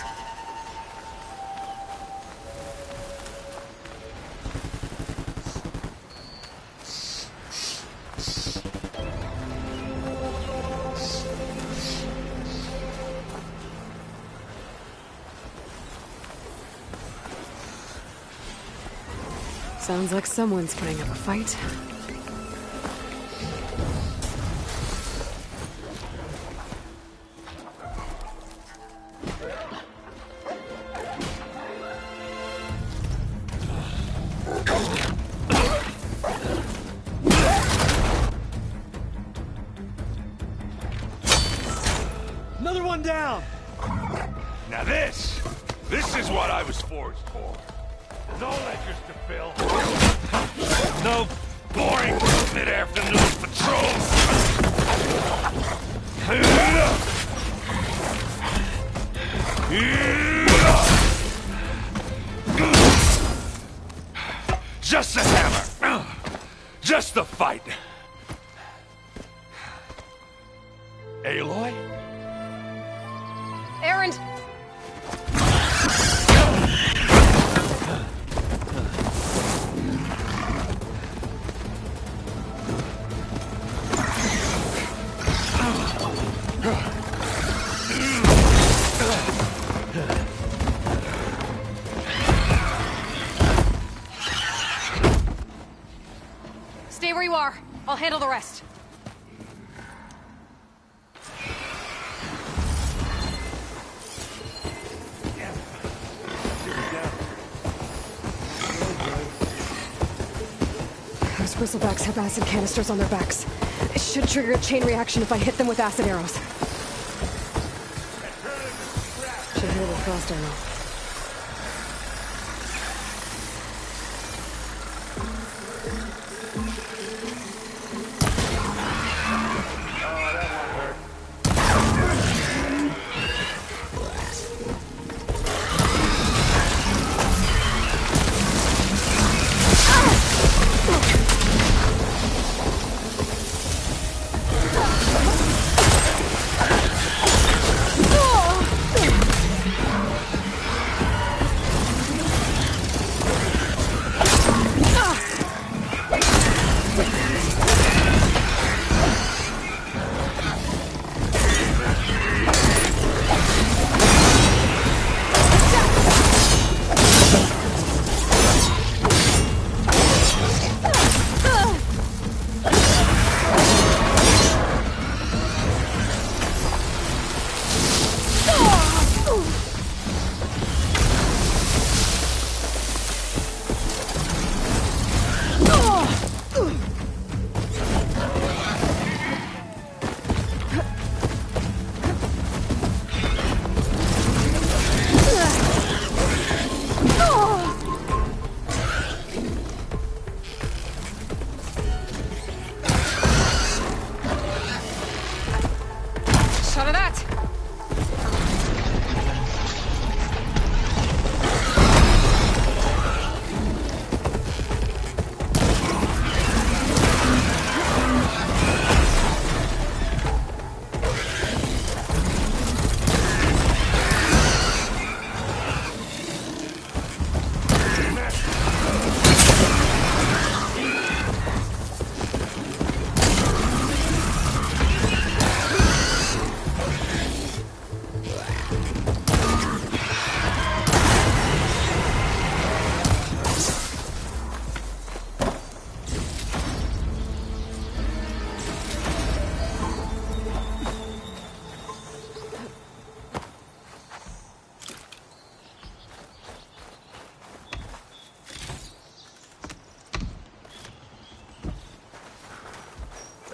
it. Sounds like someone's putting up a fight. Another one down! Now this is what I was forged for. No ledgers to fill. No boring mid-afternoon patrols. Just the hammer. Just the fight. Aloy? Aaron! Stay where you are. I'll handle the rest. Those bristlebacks have acid canisters on their backs. It should trigger a chain reaction if I hit them with acid arrows. Should hit it with frost arrow.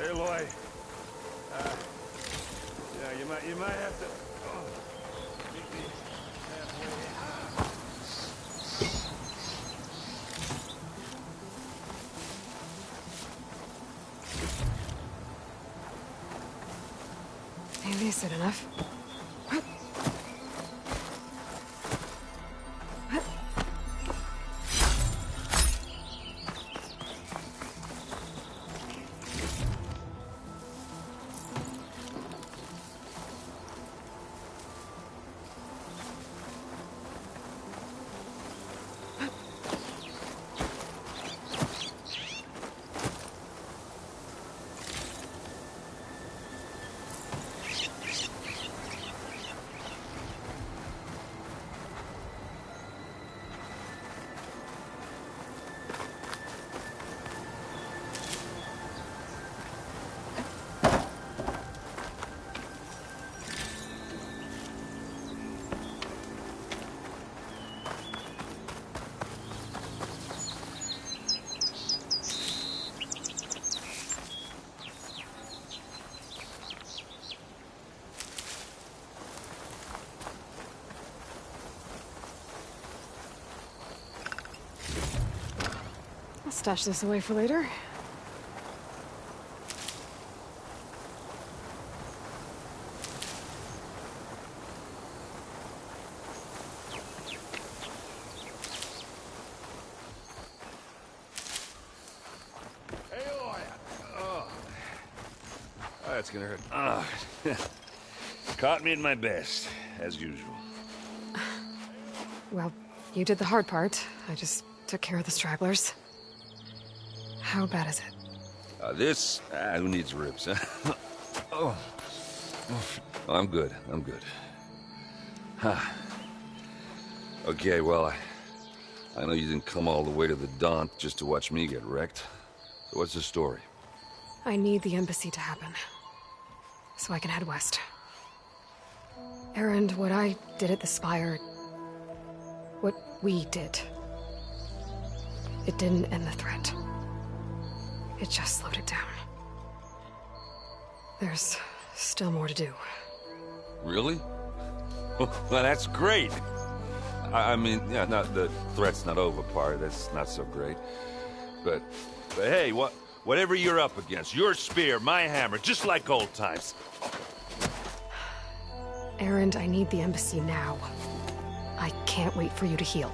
Aloy. Yeah, you might have to... meet me halfway. Maybe is it enough? stash this away for later. That's gonna hurt. Oh. Caught me at my best, as usual. Well, you did the hard part. I just took care of the stragglers. How bad is it? Who needs ribs, huh? Oh. I'm good. Huh. Okay, well, I know you didn't come all the way to the Daunt just to watch me get wrecked. So what's the story? I need the embassy to happen, so I can head west. Erend, what I did at the Spire... what we did... it didn't end the threat. It just slowed it down. There's still more to do. Really? Well, that's great. I mean, yeah, the threat's not over part, that's not so great. But hey, whatever you're up against, your spear, my hammer, just like old times. Erend, I need the embassy now. I can't wait for you to heal.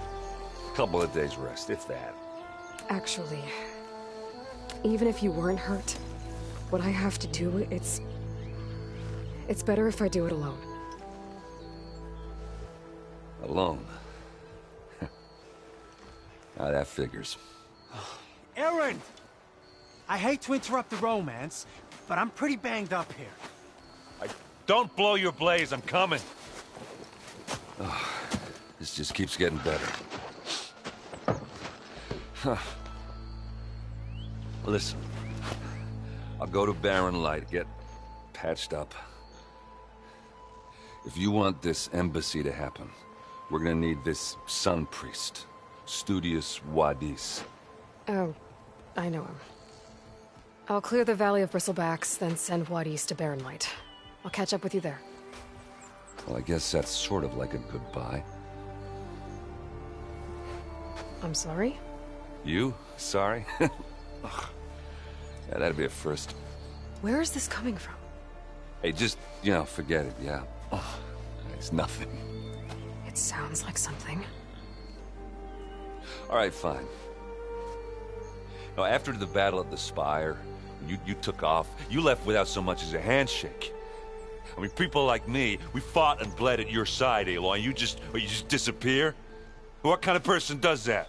Couple of days rest, if that. Actually, even if you weren't hurt, what I have to do, it's better if I do it alone. Alone? Now that figures. Erend! I hate to interrupt the romance, but I'm pretty banged up here. Don't blow your blaze, I'm coming. Oh, this just keeps getting better. Huh. Listen, I'll go to Barren Light, get patched up. If you want this embassy to happen, we're gonna need this sun priest, Studious Wadis. Oh, I know him. I'll clear the Valley of Bristlebacks, then send Wadis to Barren Light. I'll catch up with you there. Well, I guess that's sort of like a goodbye. I'm sorry? You? Sorry? Ugh. Yeah, that'd be a first. Where is this coming from? Hey, just, forget it, yeah? Oh, it's nothing. It sounds like something. All right, fine. Now, after the battle at the Spire, you took off. You left without so much as a handshake. I mean, people like me, we fought and bled at your side, Aloy, and you just disappear? What kind of person does that?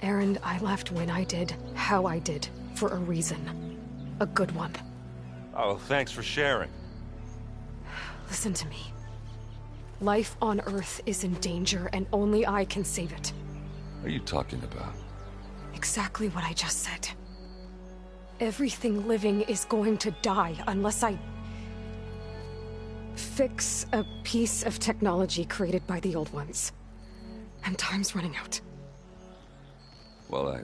Erend, I left when I did, how I did, for a reason. A good one. Oh, thanks for sharing. Listen to me. Life on Earth is in danger, and only I can save it. What are you talking about? Exactly what I just said. Everything living is going to die unless I... fix a piece of technology created by the Old Ones. And time's running out. Well,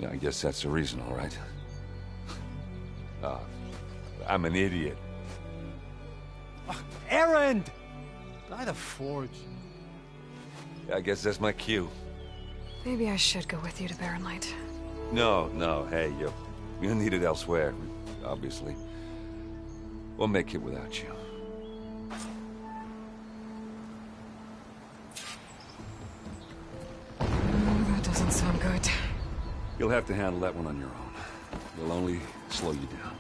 I guess that's the reason, all right. I'm an idiot. Erend! By the Forge. I guess that's my cue. Maybe I should go with you to Barren Light. No, hey, you're needed elsewhere, obviously. We'll make it without you. That doesn't sound good. You'll have to handle that one on your own. It'll only slow you down.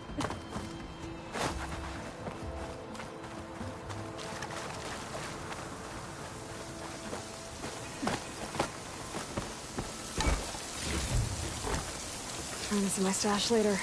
Turn this in my stash later.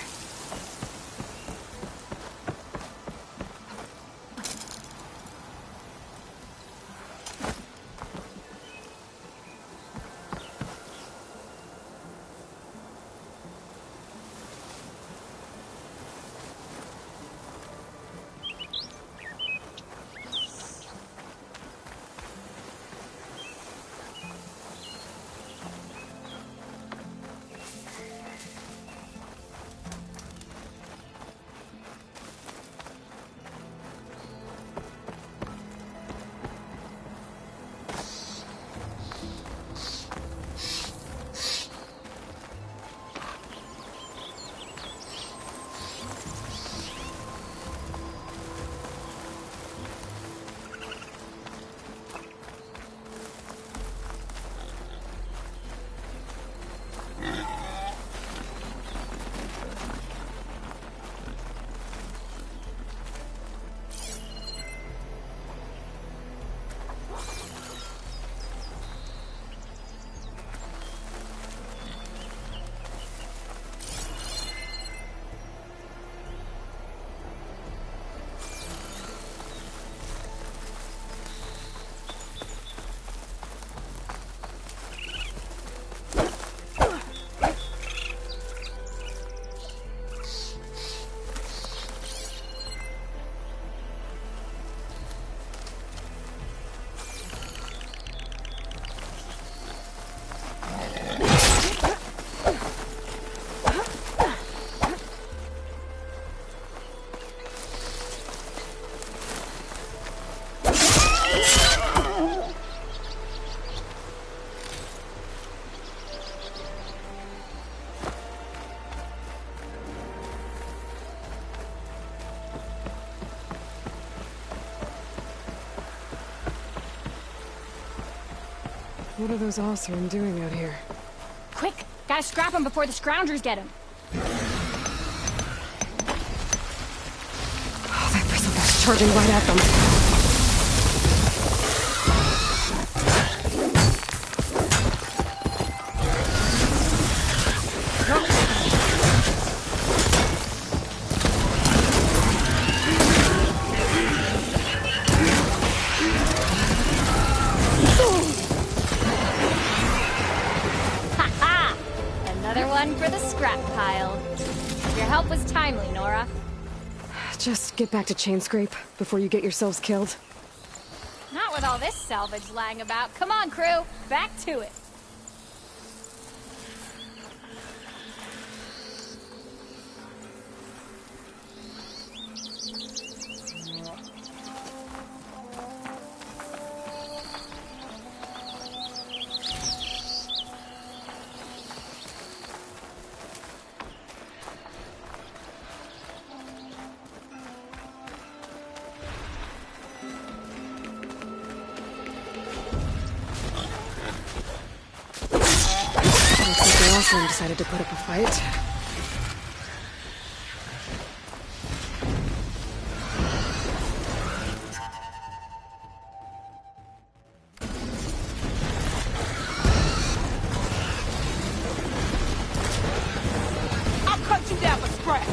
What are those Osirn doing out here? Quick! Gotta scrap him before the scroungers get him. Oh, that bristleback's charging right at them. Another one for the scrap pile. Your help was timely, Nora. Just get back to Chainscrape before you get yourselves killed. Not with all this salvage lying about. Come on, crew. Back to it. Osirn decided to put up a fight. I'll cut you down for scrap.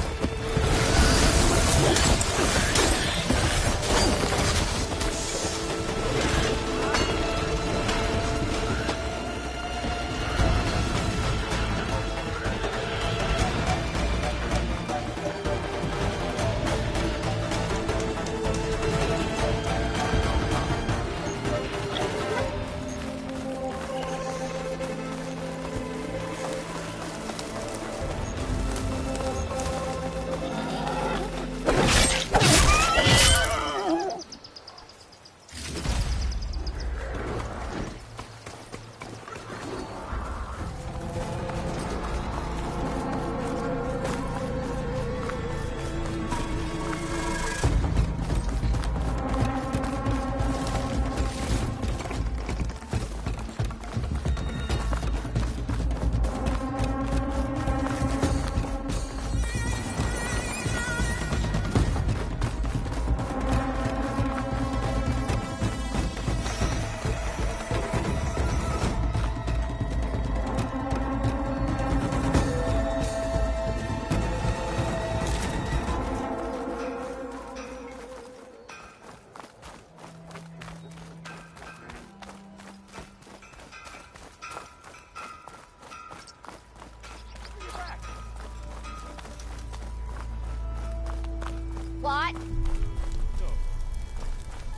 What?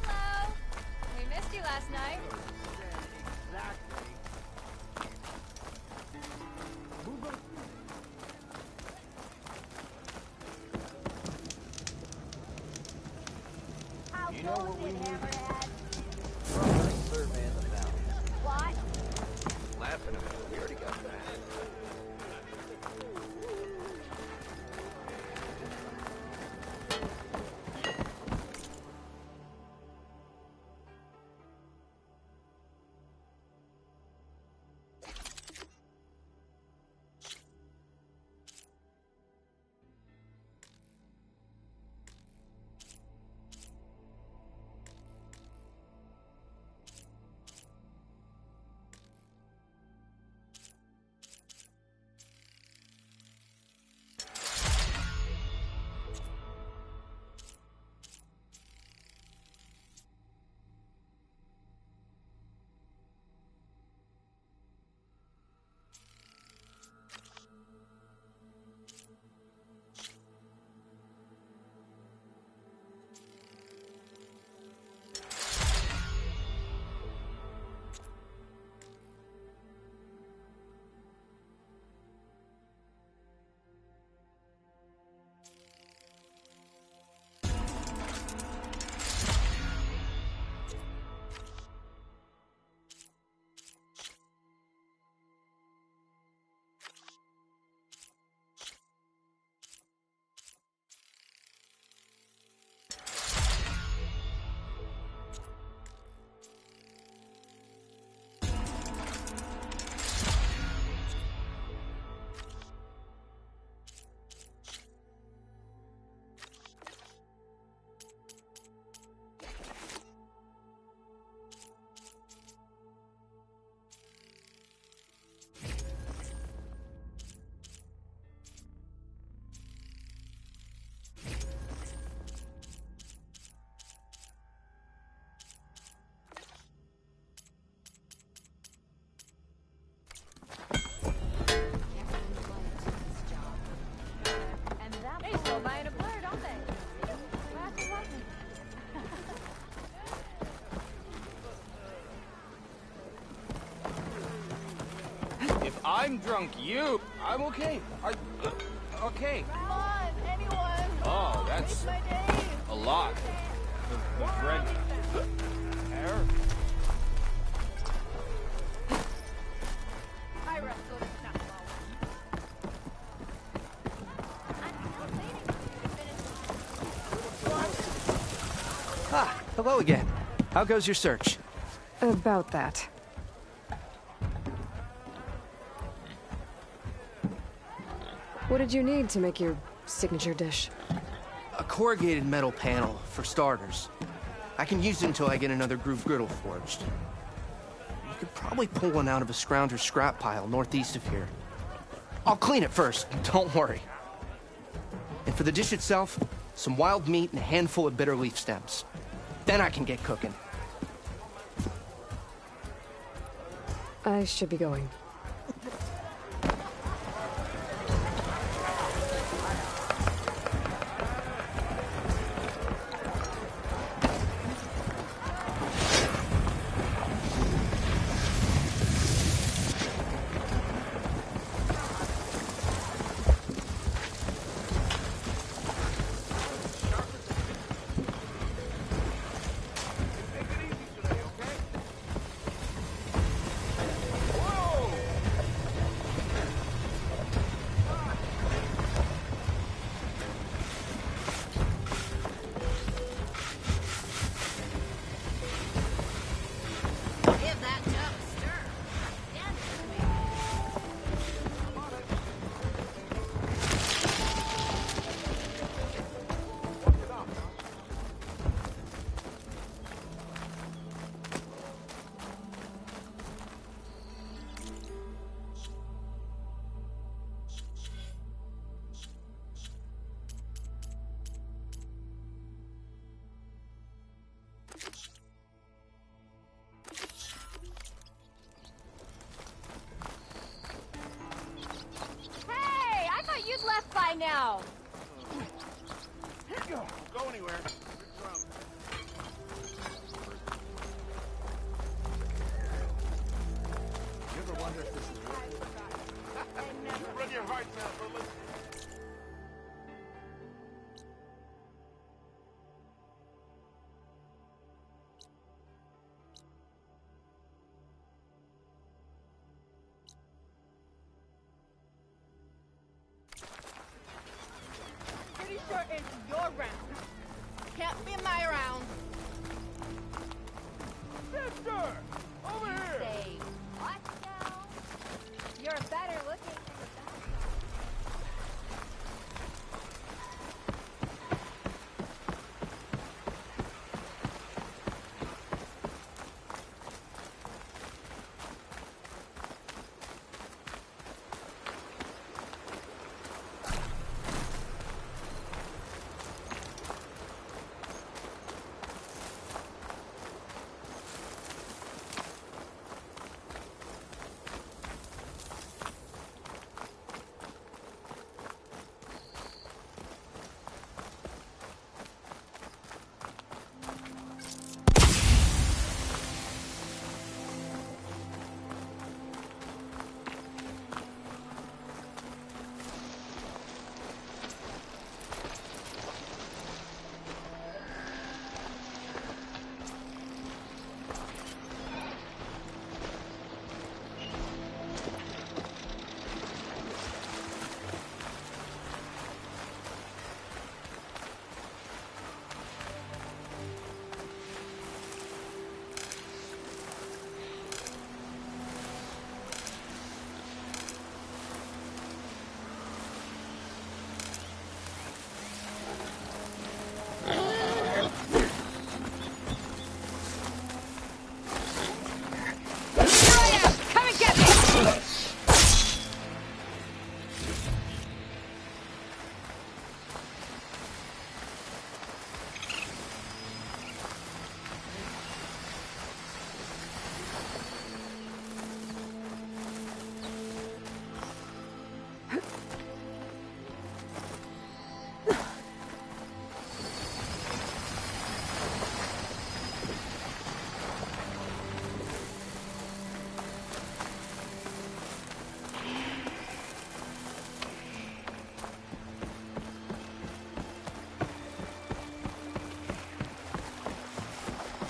Hello. We missed you last night. You know what we need? What? Laughing at it. We already got that. drunk. You. I'm okay. Okay. Come on, anyone. Oh, that's Make my day. a lot. The bread. Air. Ira, go to stop Ah, hello again. How goes your search? About that. What did you need to make your signature dish? A corrugated metal panel, for starters. I can use it until I get another groove griddle forged. You could probably pull one out of a scrounger's scrap pile northeast of here. I'll clean it first, don't worry. And for the dish itself, some wild meat and a handful of bitter leaf stems. Then I can get cooking. I should be going. Give that tub a stir. Dance with me. Hey, I thought you'd left by now. Go anywhere. You ever wonder if this is Run your heart now, fellas. Pretty sure it's your round. Can't be my round. Sister! Over here! Say what now? You're better looking than the best.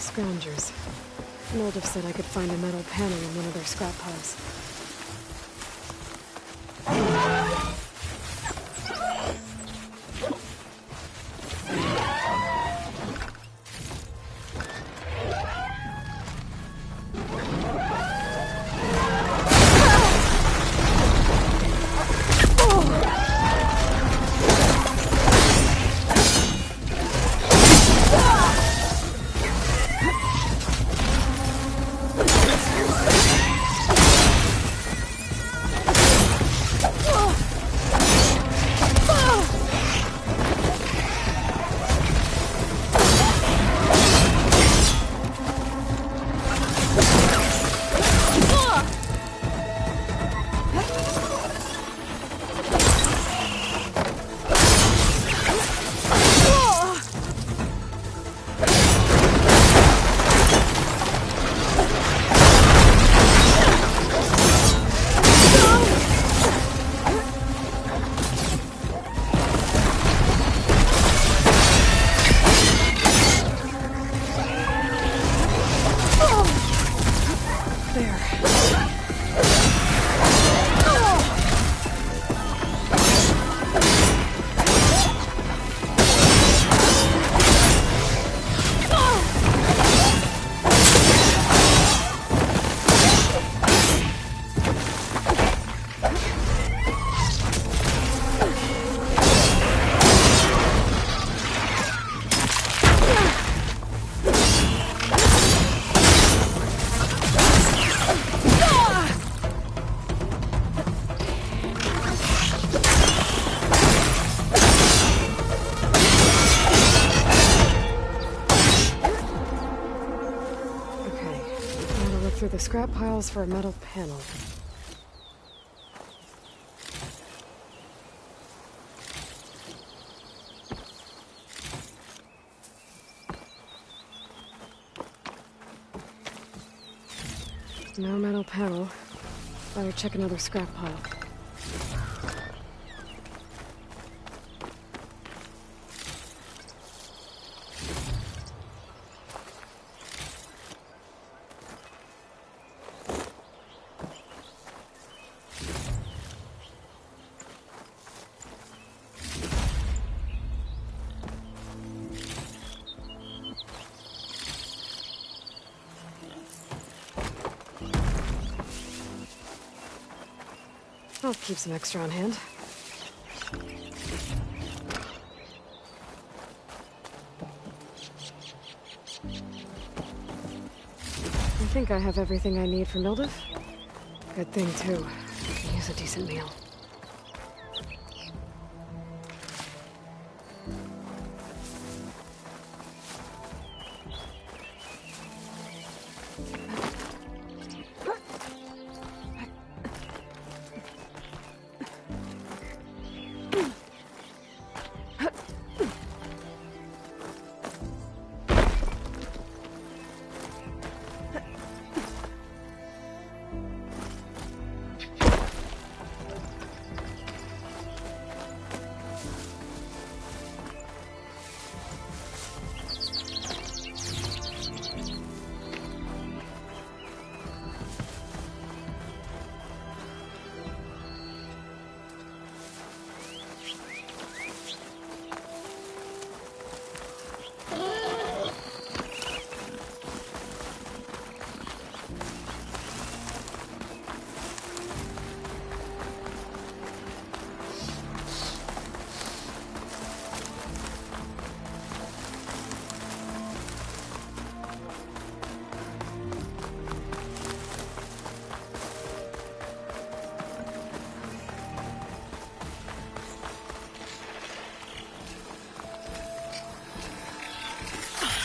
Scroungers. Noldov said I could find a metal panel in one of their scrap piles. Through the scrap piles for a metal panel. No metal panel. Better check another scrap pile. I'll keep some extra on hand. I think I have everything I need for Mildev. Good thing, too. I can use a decent meal.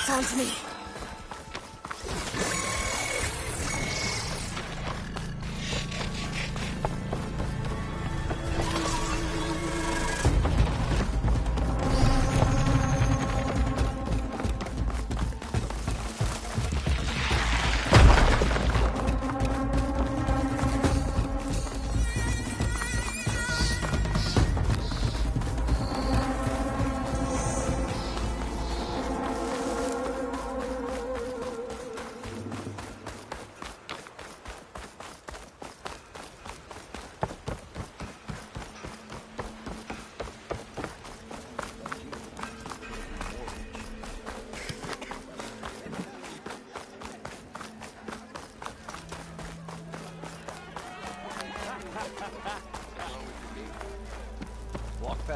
Sounds me.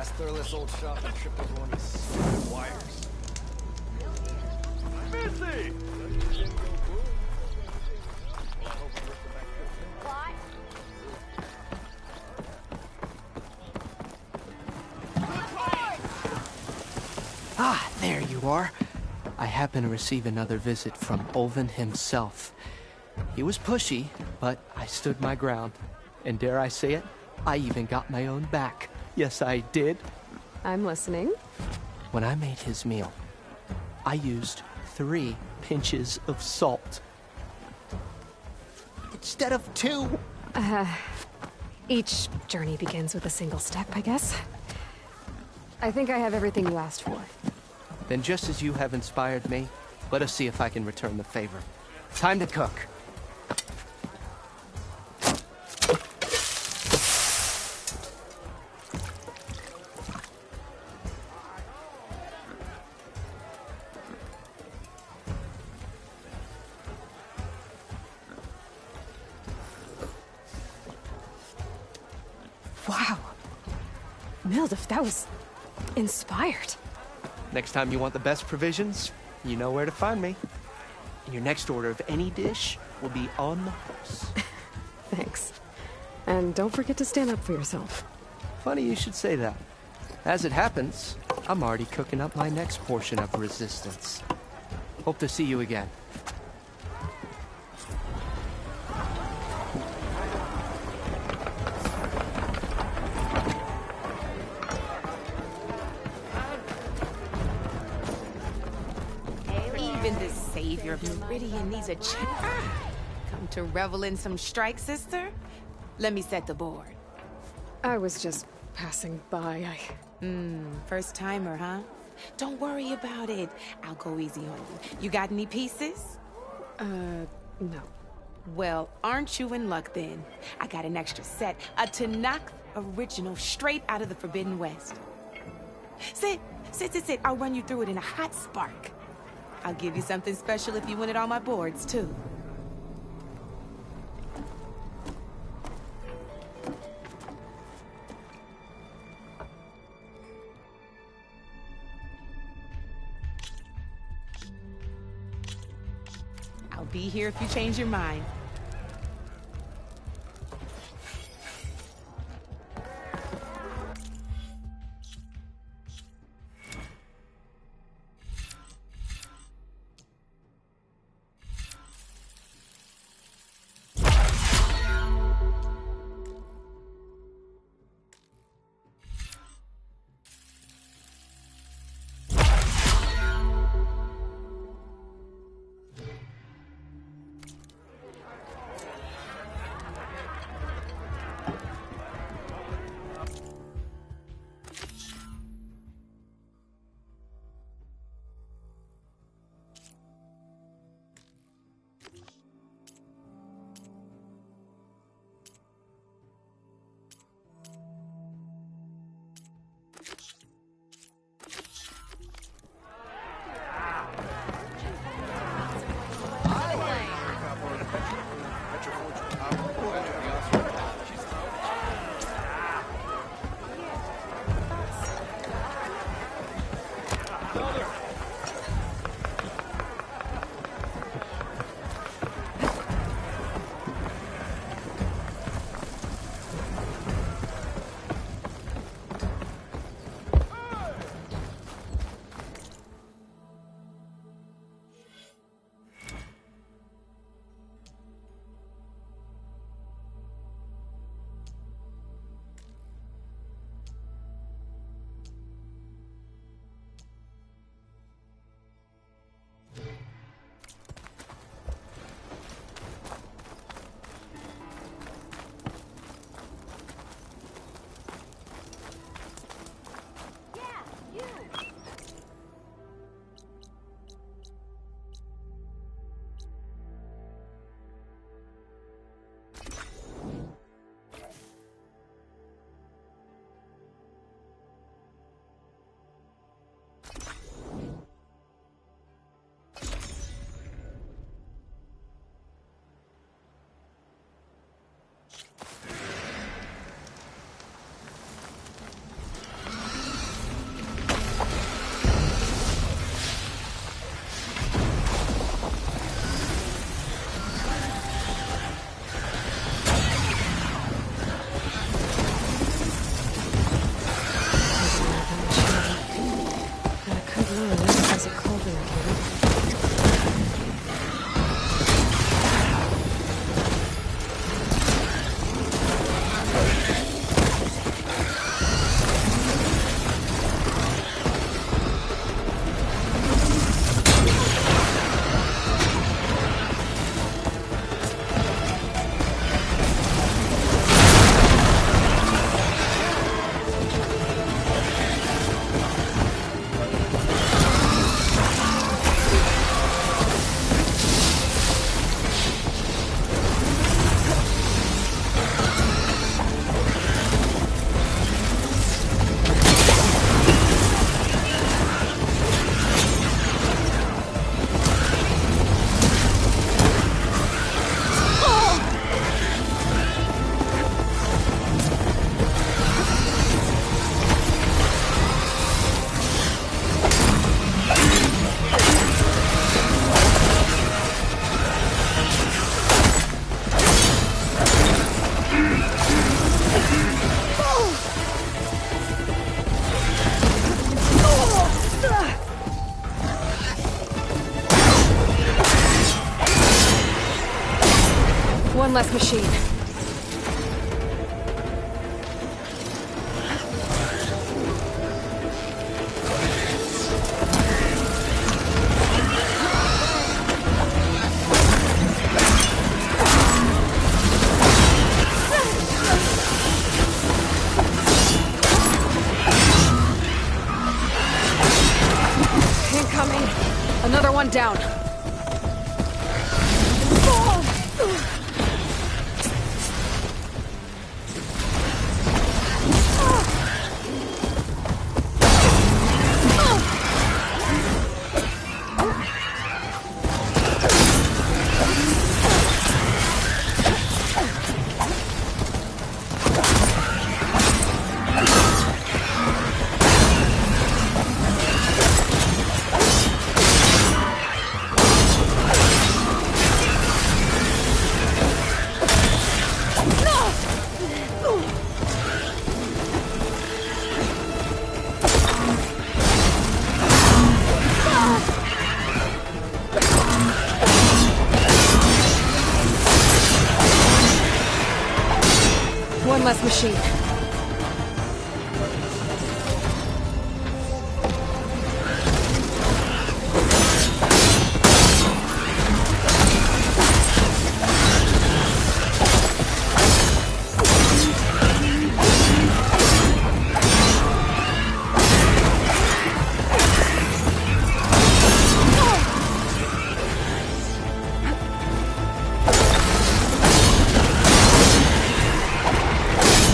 last thirless old shop and trip over one of these stupid wires. Missy! Ah, there you are. I happen to receive another visit from Olvin himself. He was pushy, but I stood my ground. And dare I say it, I even got my own back. Yes, I did. I'm listening. When I made his meal, I used 3 pinches of salt. Instead of 2. Each journey begins with a single step, I guess. I think I have everything you asked for. Then just as you have inspired me, let us see if I can return the favor. Time to cook. Wow. Mildef, that was inspired. Next time you want the best provisions, you know where to find me. And your next order of any dish will be on the horse. Thanks. And don't forget to stand up for yourself. Funny you should say that. As it happens, I'm already cooking up my next portion of resistance. Hope to see you again. Even the savior of Meridian needs a come to revel in some strike, sister? Let me set the board. I was just passing by. First timer, huh? Don't worry about it. I'll go easy on you. You got any pieces? No. Well, aren't you in luck then? I got an extra set, a Tanakh original straight out of the Forbidden West. Sit. I'll run you through it in a hot spark. I'll give you something special if you win it on my boards, too. I'll be here if you change your mind. One less machine. Incoming. Another one down. One less machine.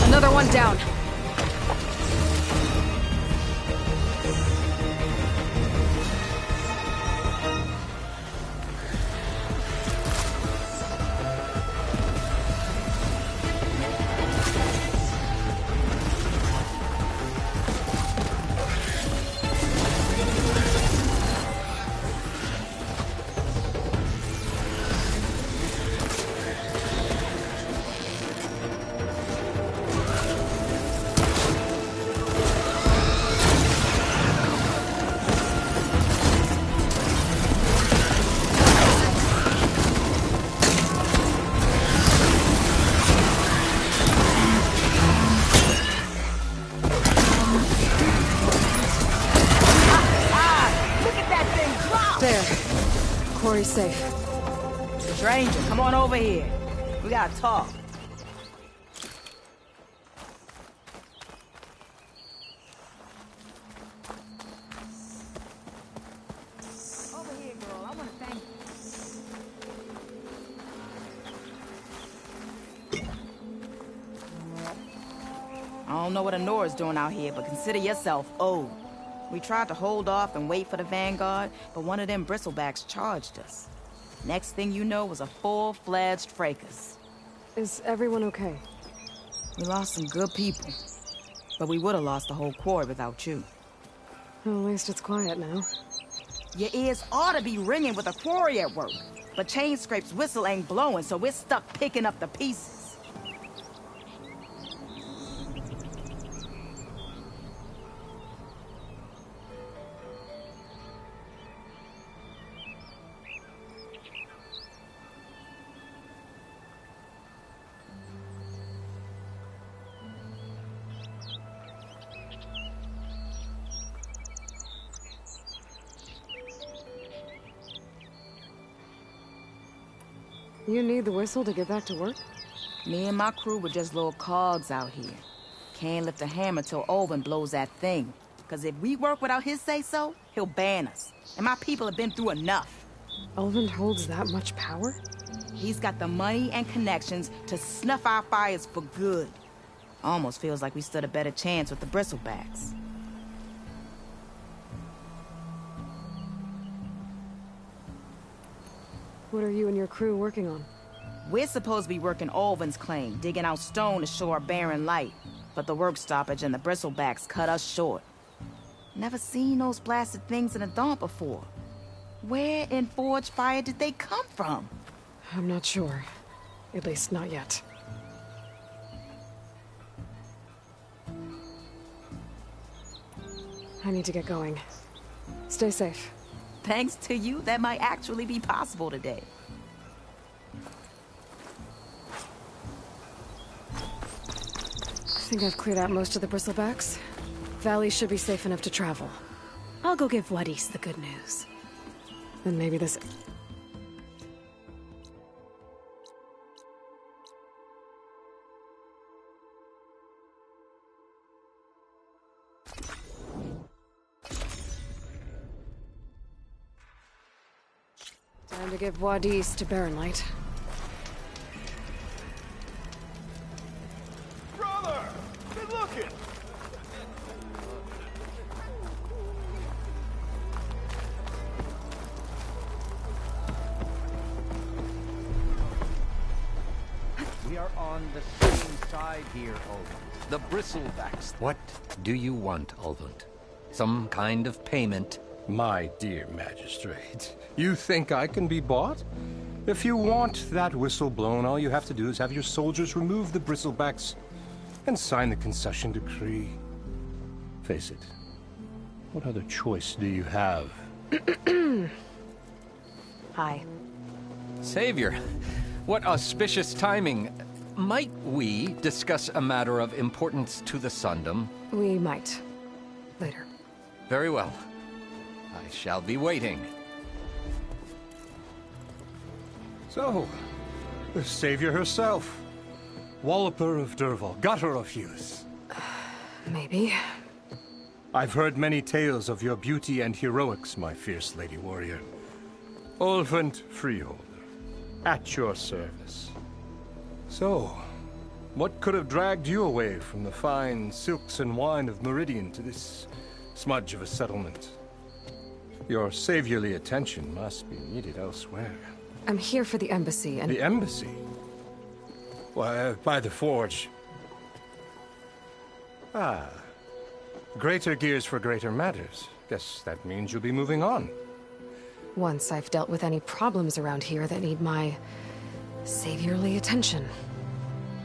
Another one down. Corey's safe. Stranger, come on over here. We gotta talk. Over here, girl. I wanna thank you. I don't know what Honora's doing out here, but consider yourself owed. We tried to hold off and wait for the Vanguard, but one of them bristlebacks charged us. Next thing you know was a full-fledged fracas. Is everyone okay? We lost some good people, but we would have lost the whole quarry without you. Well, at least it's quiet now. Your ears ought to be ringing with a quarry at work, but Chain Scrape's whistle ain't blowing, so we're stuck picking up the pieces. You need the whistle to get back to work? Me and my crew were just little cogs out here. Can't lift a hammer till Olvin blows that thing. Cause if we work without his say-so, he'll ban us. And my people have been through enough. Olvin holds that much power? He's got the money and connections to snuff our fires for good. Almost feels like we stood a better chance with the bristlebacks. What are you and your crew working on? We're supposed to be working Olvin's claim, digging out stone to show our barren light. But the work stoppage and the bristlebacks cut us short. Never seen those blasted things in a dawn before. Where in Forge Fire did they come from? I'm not sure. At least not yet. I need to get going. Stay safe. Thanks to you, that might actually be possible today. think I've cleared out most of the bristlebacks. Valley should be safe enough to travel. I'll go give Wadis the good news. Then maybe this... Time to give Wadis to Baronlight. Brother! Good looking! We are on the same side here, Ulvund. The bristlebacks. What do you want, Ulvund? Some kind of payment? My dear magistrate, you think I can be bought? If you want that whistle blown, all you have to do is have your soldiers remove the bristlebacks and sign the concession decree. Face it, what other choice do you have? Hi. Savior, what auspicious timing. Might we discuss a matter of importance to the Sundom? We might. Later. Very well. I shall be waiting. So, the savior herself. Walloper of Derval, gutter of youth. Maybe. I've heard many tales of your beauty and heroics, my fierce lady warrior. Ulvund Freeholder, at your service. So, what could have dragged you away from the fine silks and wine of Meridian to this smudge of a settlement? Your saviorly attention must be needed elsewhere. I'm here for the embassy and... The embassy? Why, by the forge. Ah. Greater gears for greater matters. Guess that means you'll be moving on. Once I've dealt with any problems around here that need my... saviorly attention.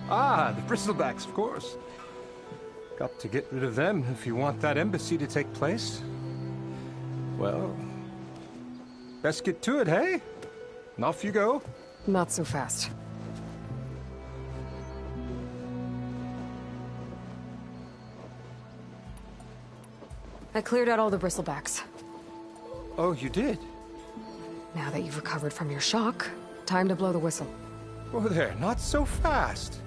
Ah, the bristlebacks, of course. Got to get rid of them if you want that embassy to take place. Well, best get to it, hey? And off you go. Not so fast. I cleared out all the bristlebacks. Oh, you did? Now that you've recovered from your shock, time to blow the whistle. Oh there, not so fast.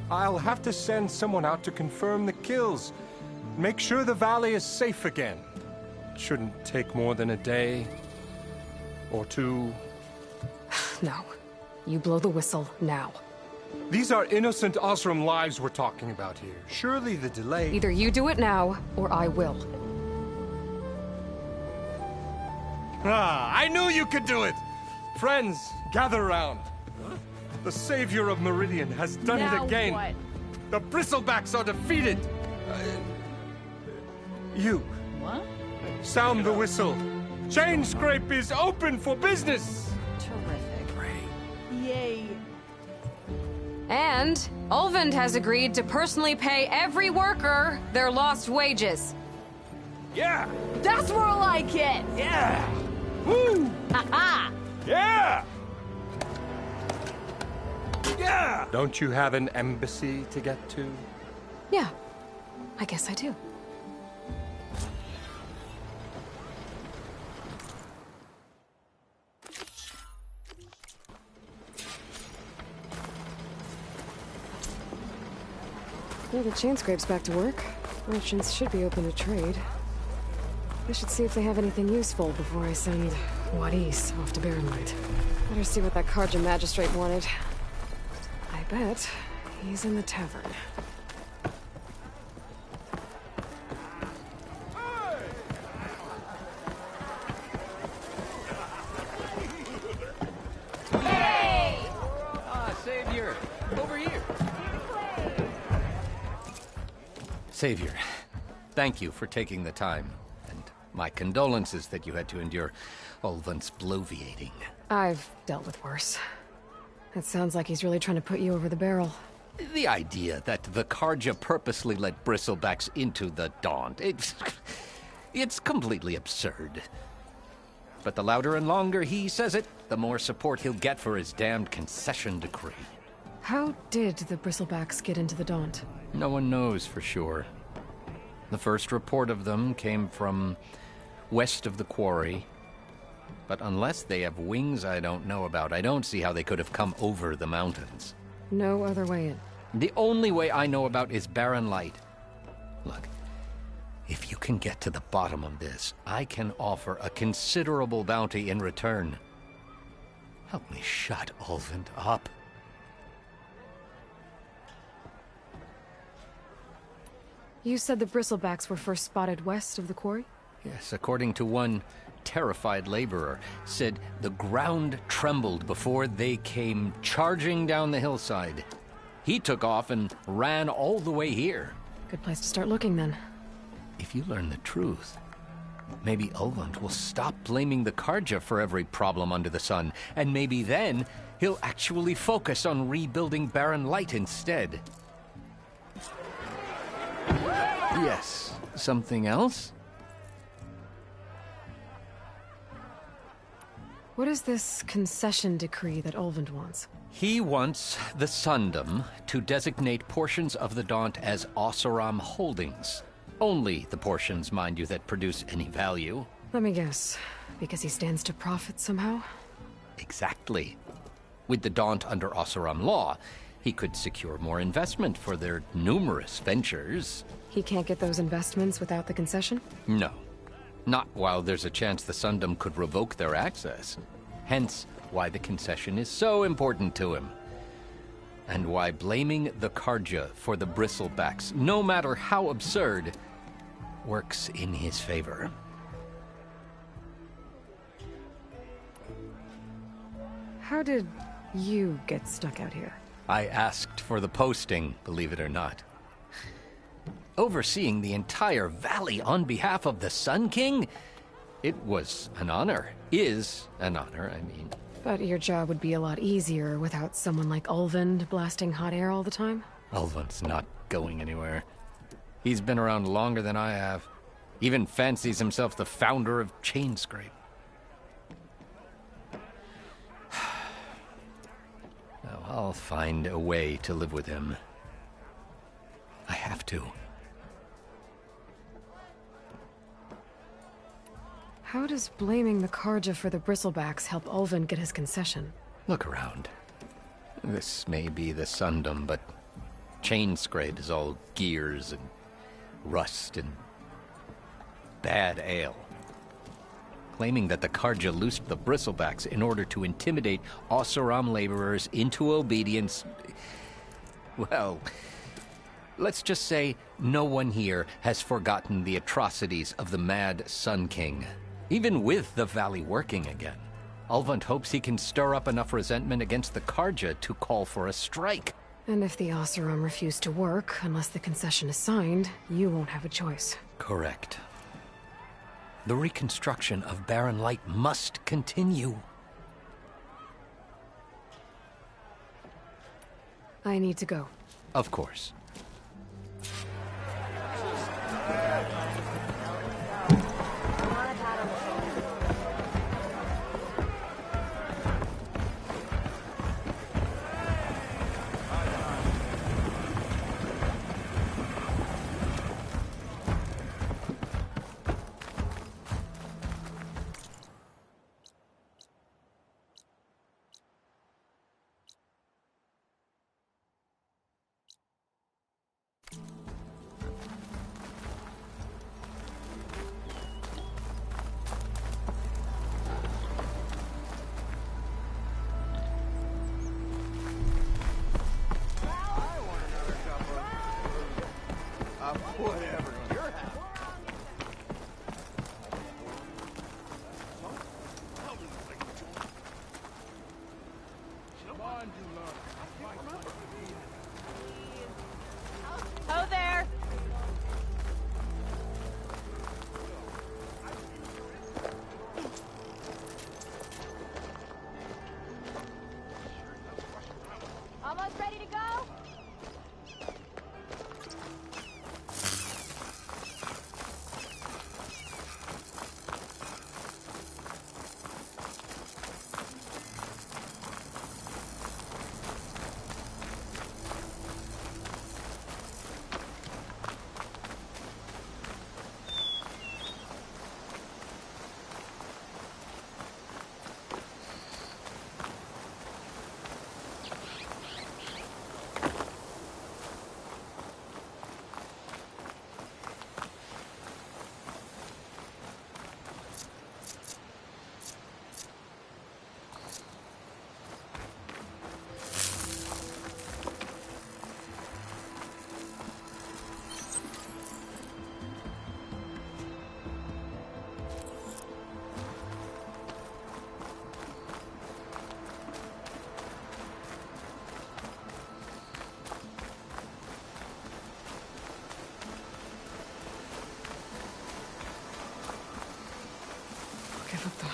I'll have to send someone out to confirm the kills. Make sure the valley is safe again. It shouldn't take more than a day. Or two. No. You blow the whistle now. These are innocent Osram lives we're talking about here. Surely the delay... Either you do it now, or I will. Ah, I knew you could do it! Friends, gather around. The savior of Meridian has done it again. What? The bristlebacks are defeated. You. What? Sound the whistle. Chain Scrape is open for business. Terrific. Yay. And Ulvund has agreed to personally pay every worker their lost wages. Yeah! That's more like it. Yeah! Woo! Ha Yeah! Yeah! Don't you have an embassy to get to? Yeah, I guess I do. Well, the chain scrape's back to work. Merchants should be open to trade. I should see if they have anything useful before I send Wadis off to Baronlight. Better see what that Karja magistrate wanted. I bet he's in the tavern. Savior, over here. Savior, thank you for taking the time, and my condolences that you had to endure Ulvund's bloviating. I've dealt with worse. It sounds like he's really trying to put you over the barrel. The idea that the Karja purposely let bristlebacks into the Daunt, it's completely absurd. But the louder and longer he says it, the more support he'll get for his damned concession decree. How did the bristlebacks get into the Daunt? No one knows for sure. The first report of them came from west of the quarry. But unless they have wings I don't know about, I don't see how they could have come over the mountains. No other way in. The only way I know about is Barren Light. Look, if you can get to the bottom of this, I can offer a considerable bounty in return. Help me shut Ulvund up. You said the bristlebacks were first spotted west of the quarry? Yes, according to one terrified laborer, said the ground trembled before they came charging down the hillside. He took off and ran all the way here. Good place to start looking, then. If you learn the truth, maybe Ulvund will stop blaming the Karja for every problem under the sun, and maybe then he'll actually focus on rebuilding Barren Light instead. Yes, something else? What is this concession decree that Ulvund wants? He wants the Sundom to designate portions of the Daunt as Oseram holdings. Only the portions, mind you, that produce any value. Let me guess. Because he stands to profit somehow? Exactly. With the Daunt under Oseram law, he could secure more investment for their numerous ventures. He can't get those investments without the concession? No. Not while there's a chance the Sundom could revoke their access. Hence why the concession is so important to him. And why blaming the Karja for the bristlebacks, no matter how absurd, works in his favor. How did you get stuck out here? I asked for the posting, believe it or not. Overseeing the entire valley on behalf of the Sun King? It was an honor. Is an honor, I mean. But your job would be a lot easier without someone like Ulvund blasting hot air all the time? Ulvund's not going anywhere. He's been around longer than I have. Even fancies himself the founder of Chainscrape. Now, I'll find a way to live with him. I have to. How does blaming the Karja for the bristlebacks help Ulvund get his concession? Look around. This may be the Sundom, but Chainscrape is all gears and rust and bad ale. Claiming that the Karja loosed the bristlebacks in order to intimidate Oseram laborers into obedience. Well, let's just say no one here has forgotten the atrocities of the Mad Sun King. Even with the valley working again, Ulvund hopes he can stir up enough resentment against the Karja to call for a strike. And if the Oseram refuse to work, unless the concession is signed, you won't have a choice. Correct. The reconstruction of Barren Light must continue. I need to go. Of course. Whatever. Oh, there! Almost ready to go?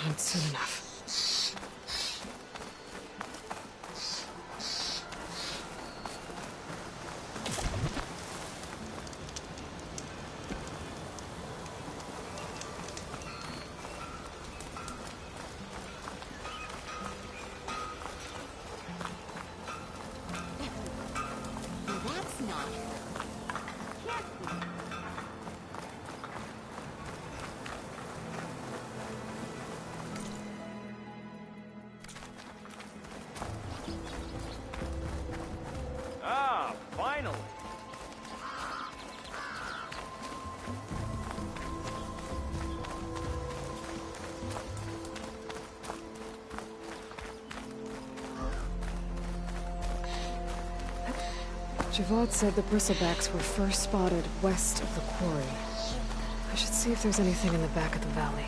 Not soon enough. That's not her. Ah, finally. Javad said the bristlebacks were first spotted west of the quarry. I should see if there's anything in the back of the valley.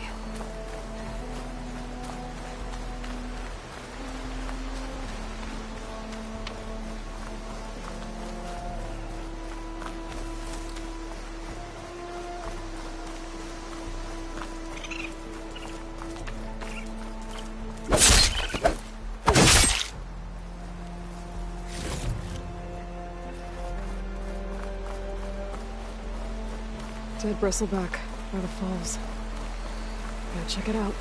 Dead bristleback by the falls. Gotta check it out.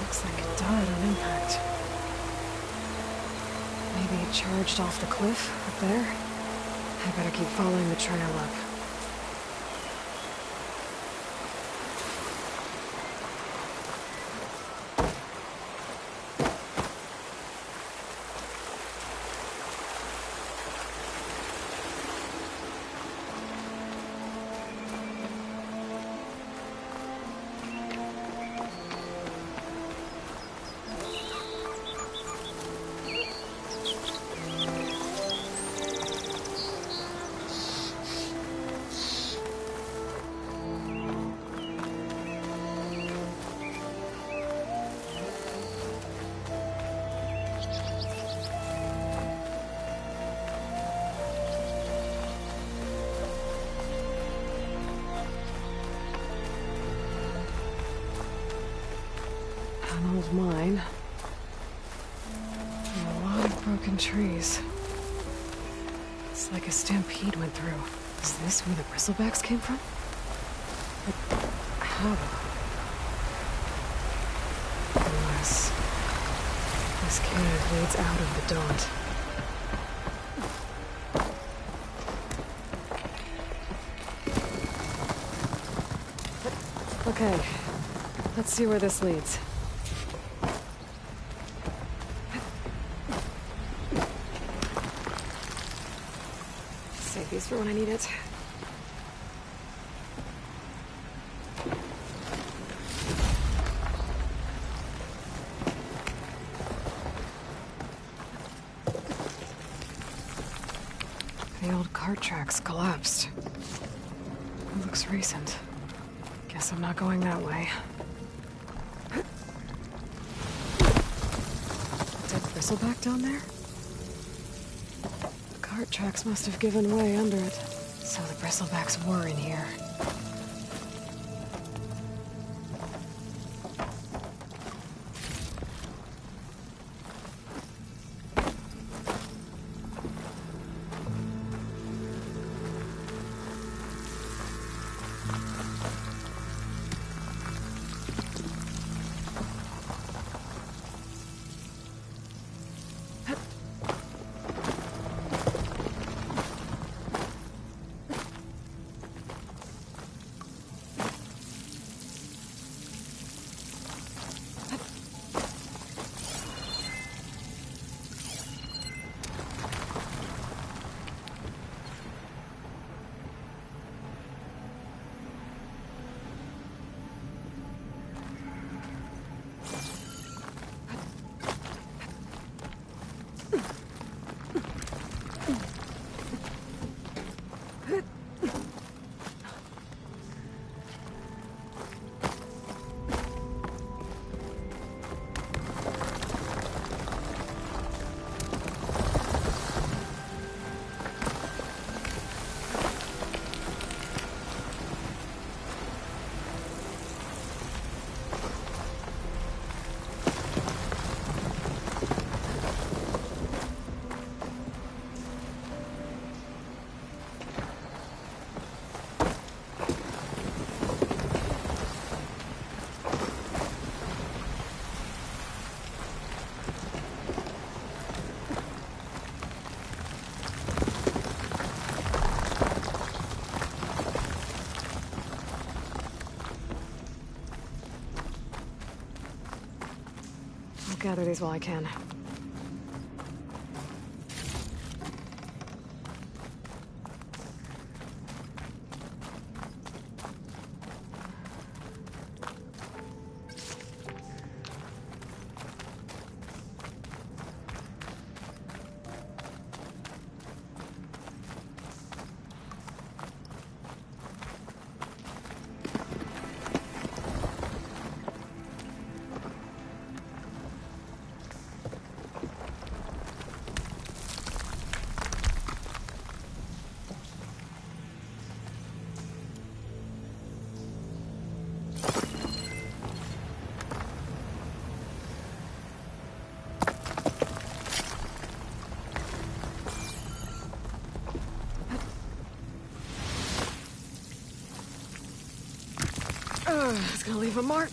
Looks like it died on impact. Maybe it charged off the cliff up there? I better keep following the trail up. An old mine. And a lot of broken trees. It's like a stampede went through. Is this where the bristlebacks came from? But how? Unless this cave leads out of the Daunt. Okay, let's see where this leads. Save these for when I need it. The old cart tracks collapsed. It looks recent. Guess I'm not going that way. Dead bristleback down there? The cart tracks must have given way under it. So the bristlebacks were in here. Gather these while I can. It's gonna leave a mark.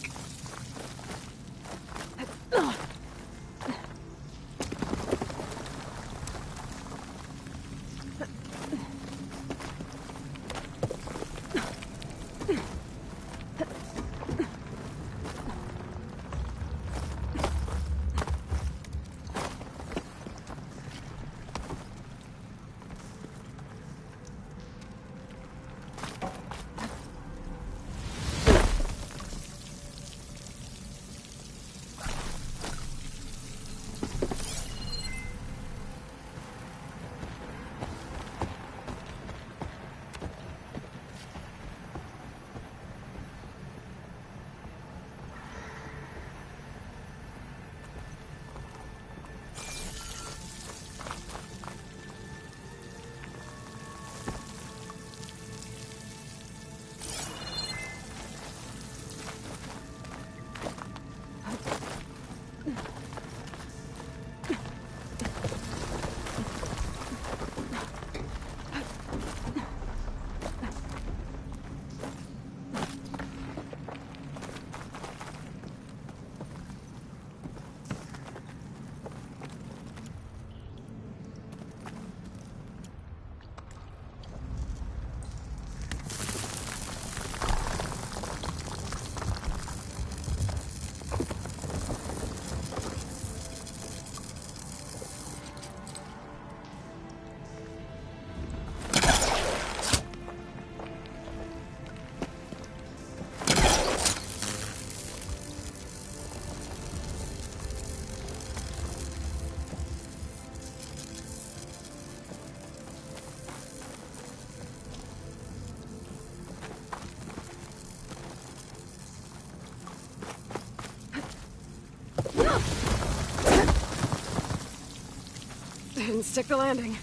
Didn't stick the landing.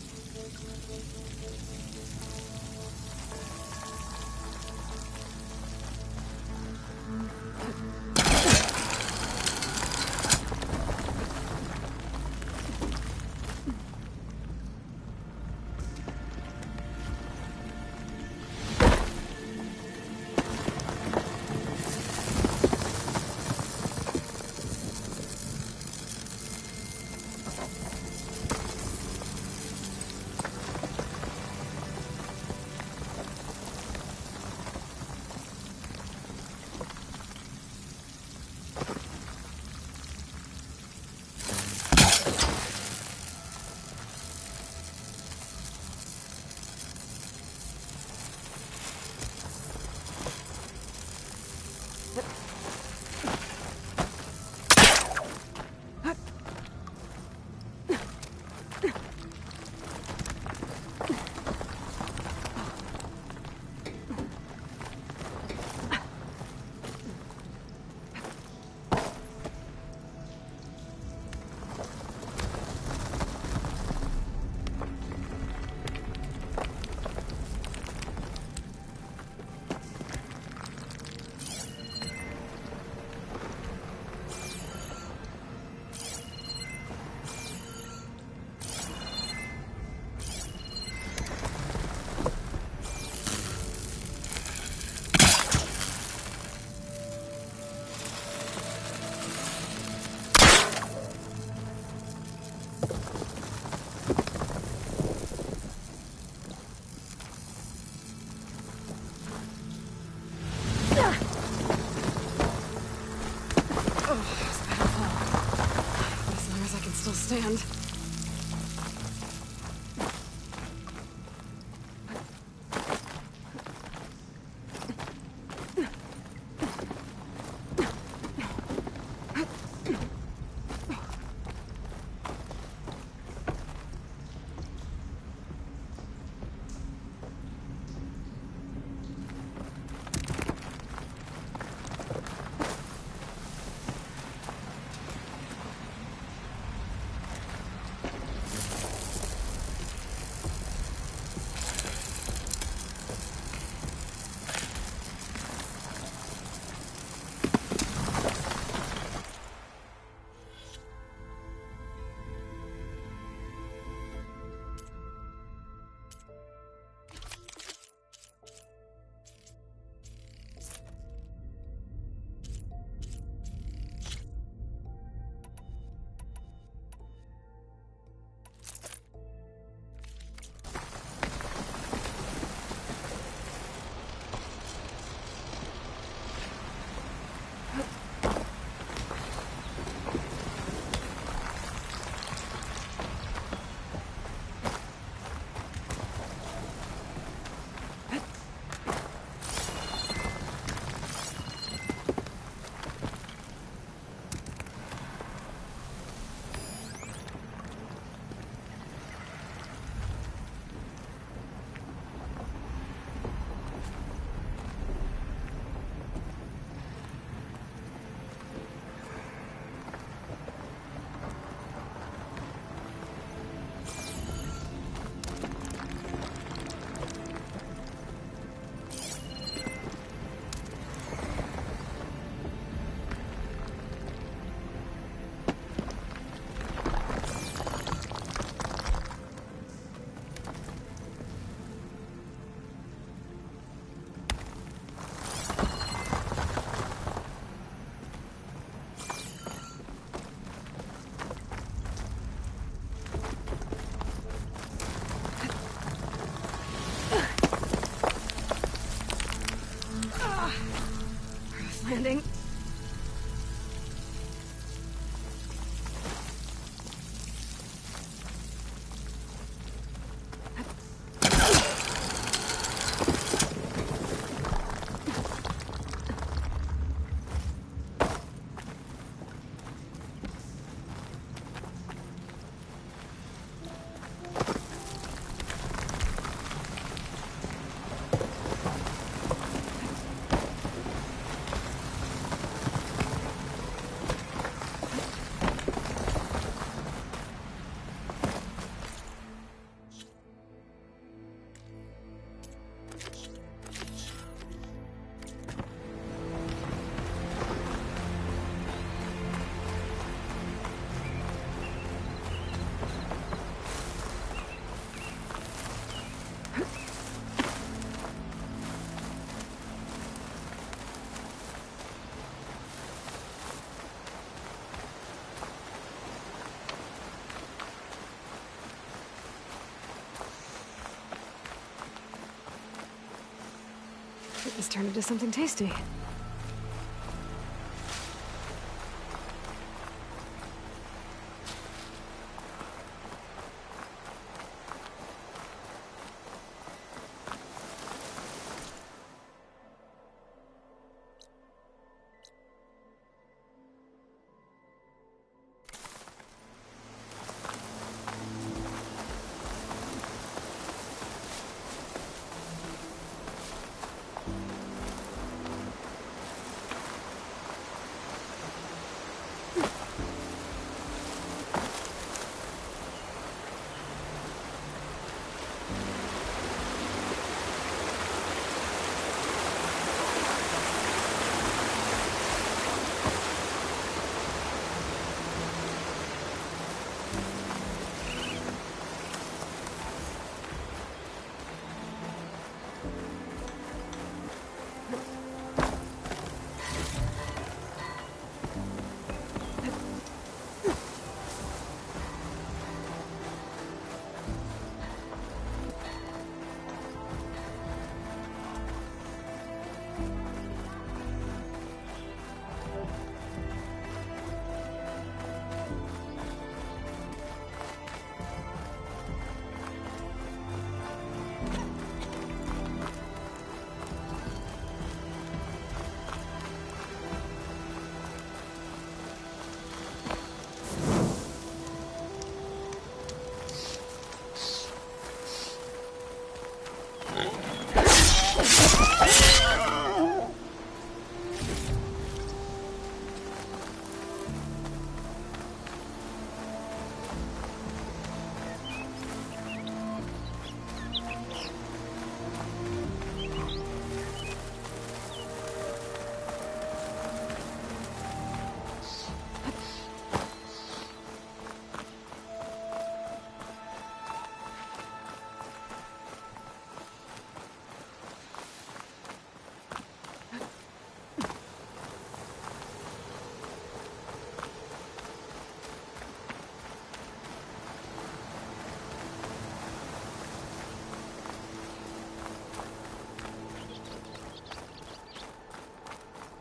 Get this turned into something tasty.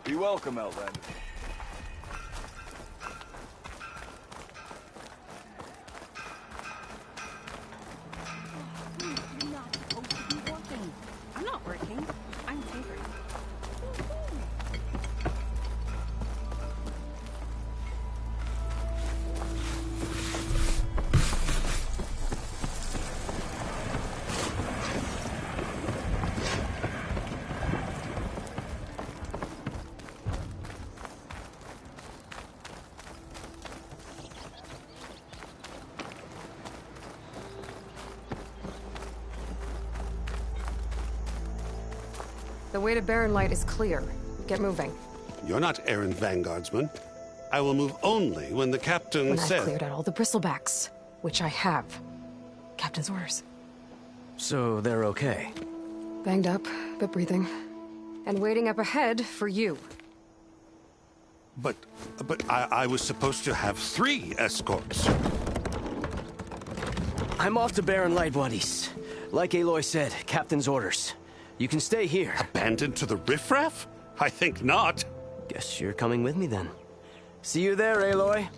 Be welcome, Outlander. You're not supposed to be working. I'm not working. I'm tinkering. The way to Barren Light is clear. Get moving. You're not errand vanguardsman. I will move only when the captain When says... I've cleared out all the bristlebacks, which I have. Captain's orders. So they're okay? Banged up, but breathing. And waiting up ahead for you. But I was supposed to have 3 escorts. I'm off to Barren Light, Wadis. Like Aloy said, Captain's orders. You can stay here. Abandoned to the riffraff? I think not. Guess you're coming with me then. See you there, Aloy.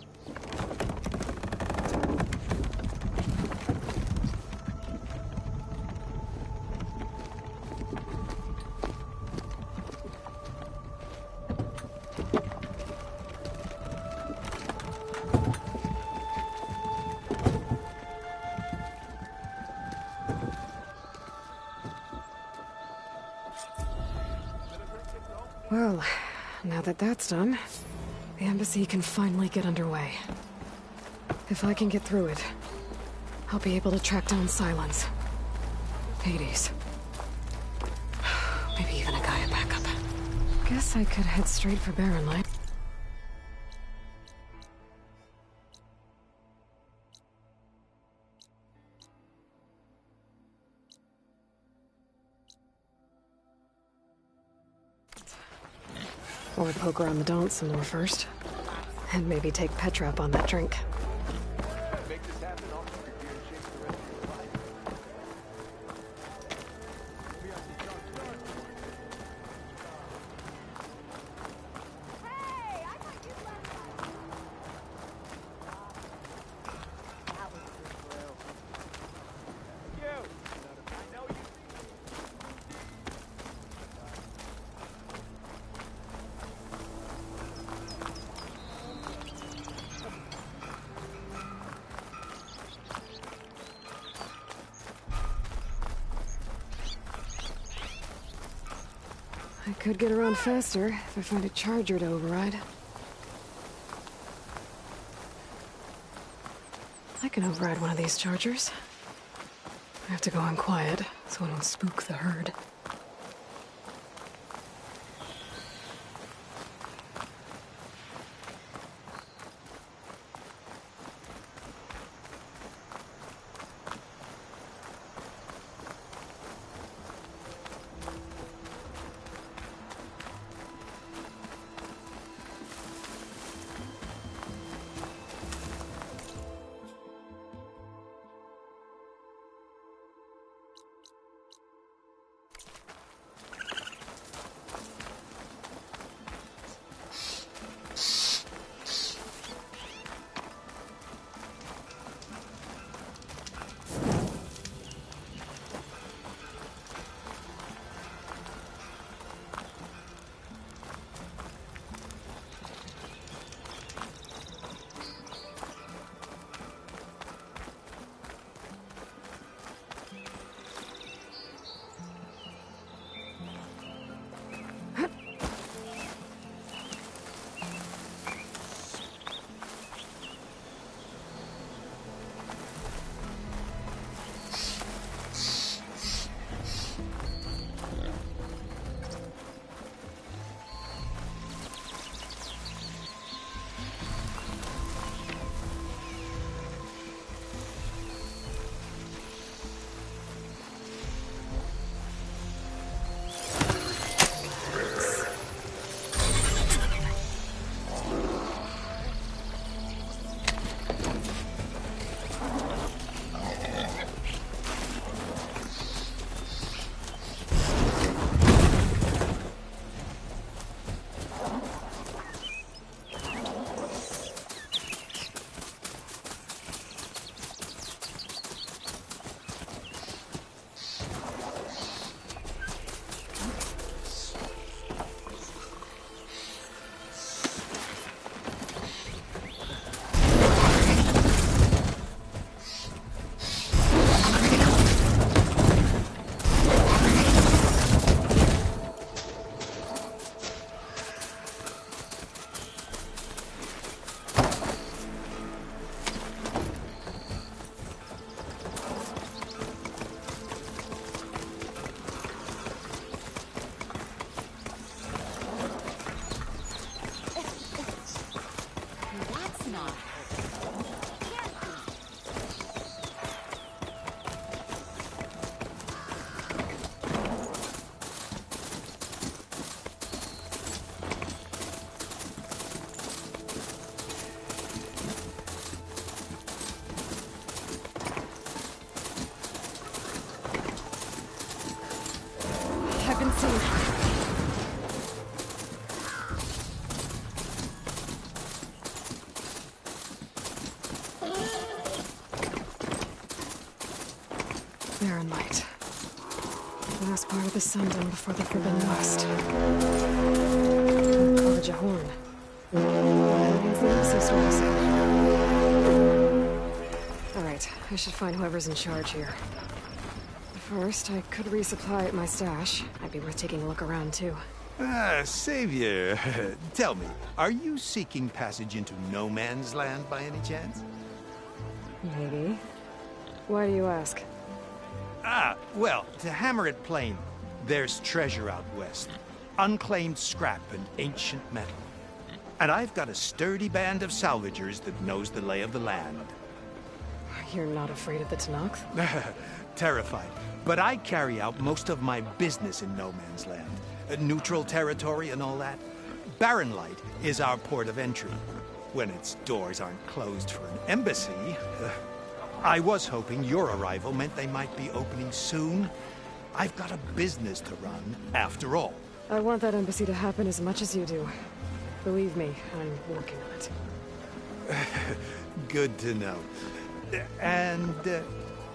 Well, now that that's done, the embassy can finally get underway. If I can get through it, I'll be able to track down Silence. Hades. Maybe even a Gaia backup. Guess I could head straight for Barren Light. Or poke around the dance some more first. And maybe take Petra up on that drink. I could get around faster if I find a charger to override. I can override one of these chargers. I have to go in quiet so I don't spook the herd. Barren light. Last part of the Sundom before the Forbidden West. College a horn. Against the Embassy stores. Alright, I should find whoever's in charge here. First, I could resupply at my stash. Might be worth taking a look around, too. Savior, tell me, are you seeking passage into no man's land by any chance? Maybe. Why do you ask? Well, to hammer it plain, there's treasure out west. Unclaimed scrap and ancient metal. And I've got a sturdy band of salvagers that knows the lay of the land. You're not afraid of the Tenakth? Terrified. But I carry out most of my business in no man's land. Neutral territory and all that. Barren Light is our port of entry. When its doors aren't closed for an embassy. I was hoping your arrival meant they might be opening soon. I've got a business to run, after all. I want that embassy to happen as much as you do. Believe me, I'm working on it. Good to know. And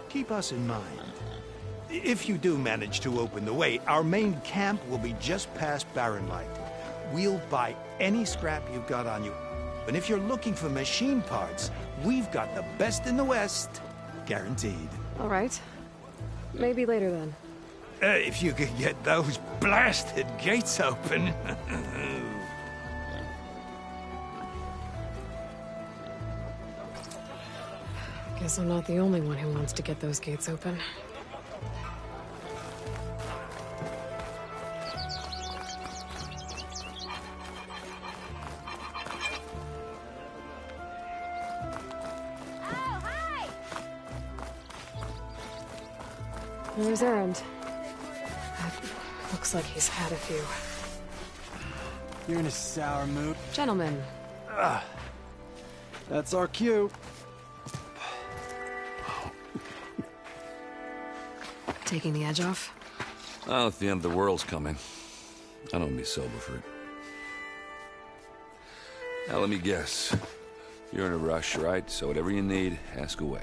keep us in mind. If you do manage to open the way, our main camp will be just past Barren Light. We'll buy any scrap you've got on you. And if you're looking for machine parts, we've got the best in the West. Guaranteed. All right. Maybe later then. If you could get those blasted gates open. Guess I'm not the only one who wants to get those gates open. There's Errand. Looks like he's had a few. You're in a sour mood. Gentlemen. That's our cue. Taking the edge off? Oh, if the end of the world's coming, I don't be sober for it. Now, let me guess. You're in a rush, right? So whatever you need, ask away.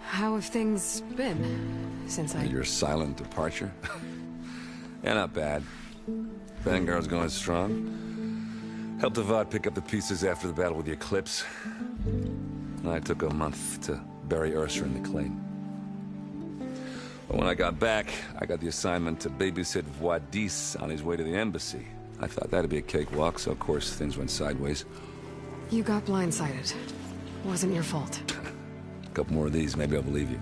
How have things been since Your silent departure? Yeah, not bad. Vanguard's going strong. Helped Avad pick up the pieces after the battle with the Eclipse. And I took a month to bury Ursa in the claim. But when I got back, I got the assignment to babysit Wadis on his way to the embassy. I thought that'd be a cakewalk, so of course things went sideways. You got blindsided. Wasn't your fault. A couple more of these, maybe I'll believe you.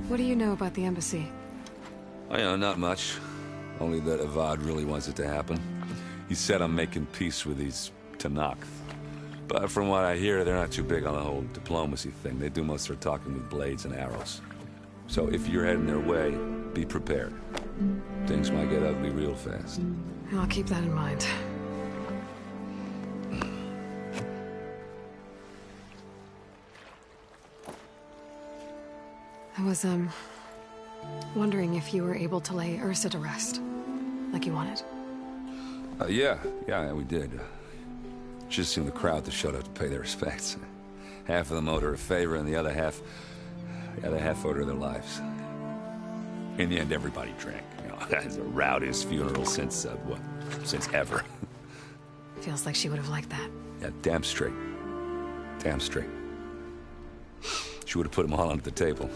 What do you know about the embassy? I know not much. Only that Avad really wants it to happen. He said I'm making peace with these Tanakh. But from what I hear, they're not too big on the whole diplomacy thing. They do most of their talking with blades and arrows. So if you're heading their way, be prepared. Things might get ugly real fast. I'll keep that in mind. I was, wondering if you were able to lay Ursa to rest, like you wanted. Yeah, we did. Just seemed the crowd that showed up to pay their respects. Half of them owed her a favor, and the other half owed her their lives. In the end, everybody drank. You know, that's the rowdiest funeral since ever. Feels like she would have liked that. Yeah, damn straight. Damn straight. She would have put them all under the table.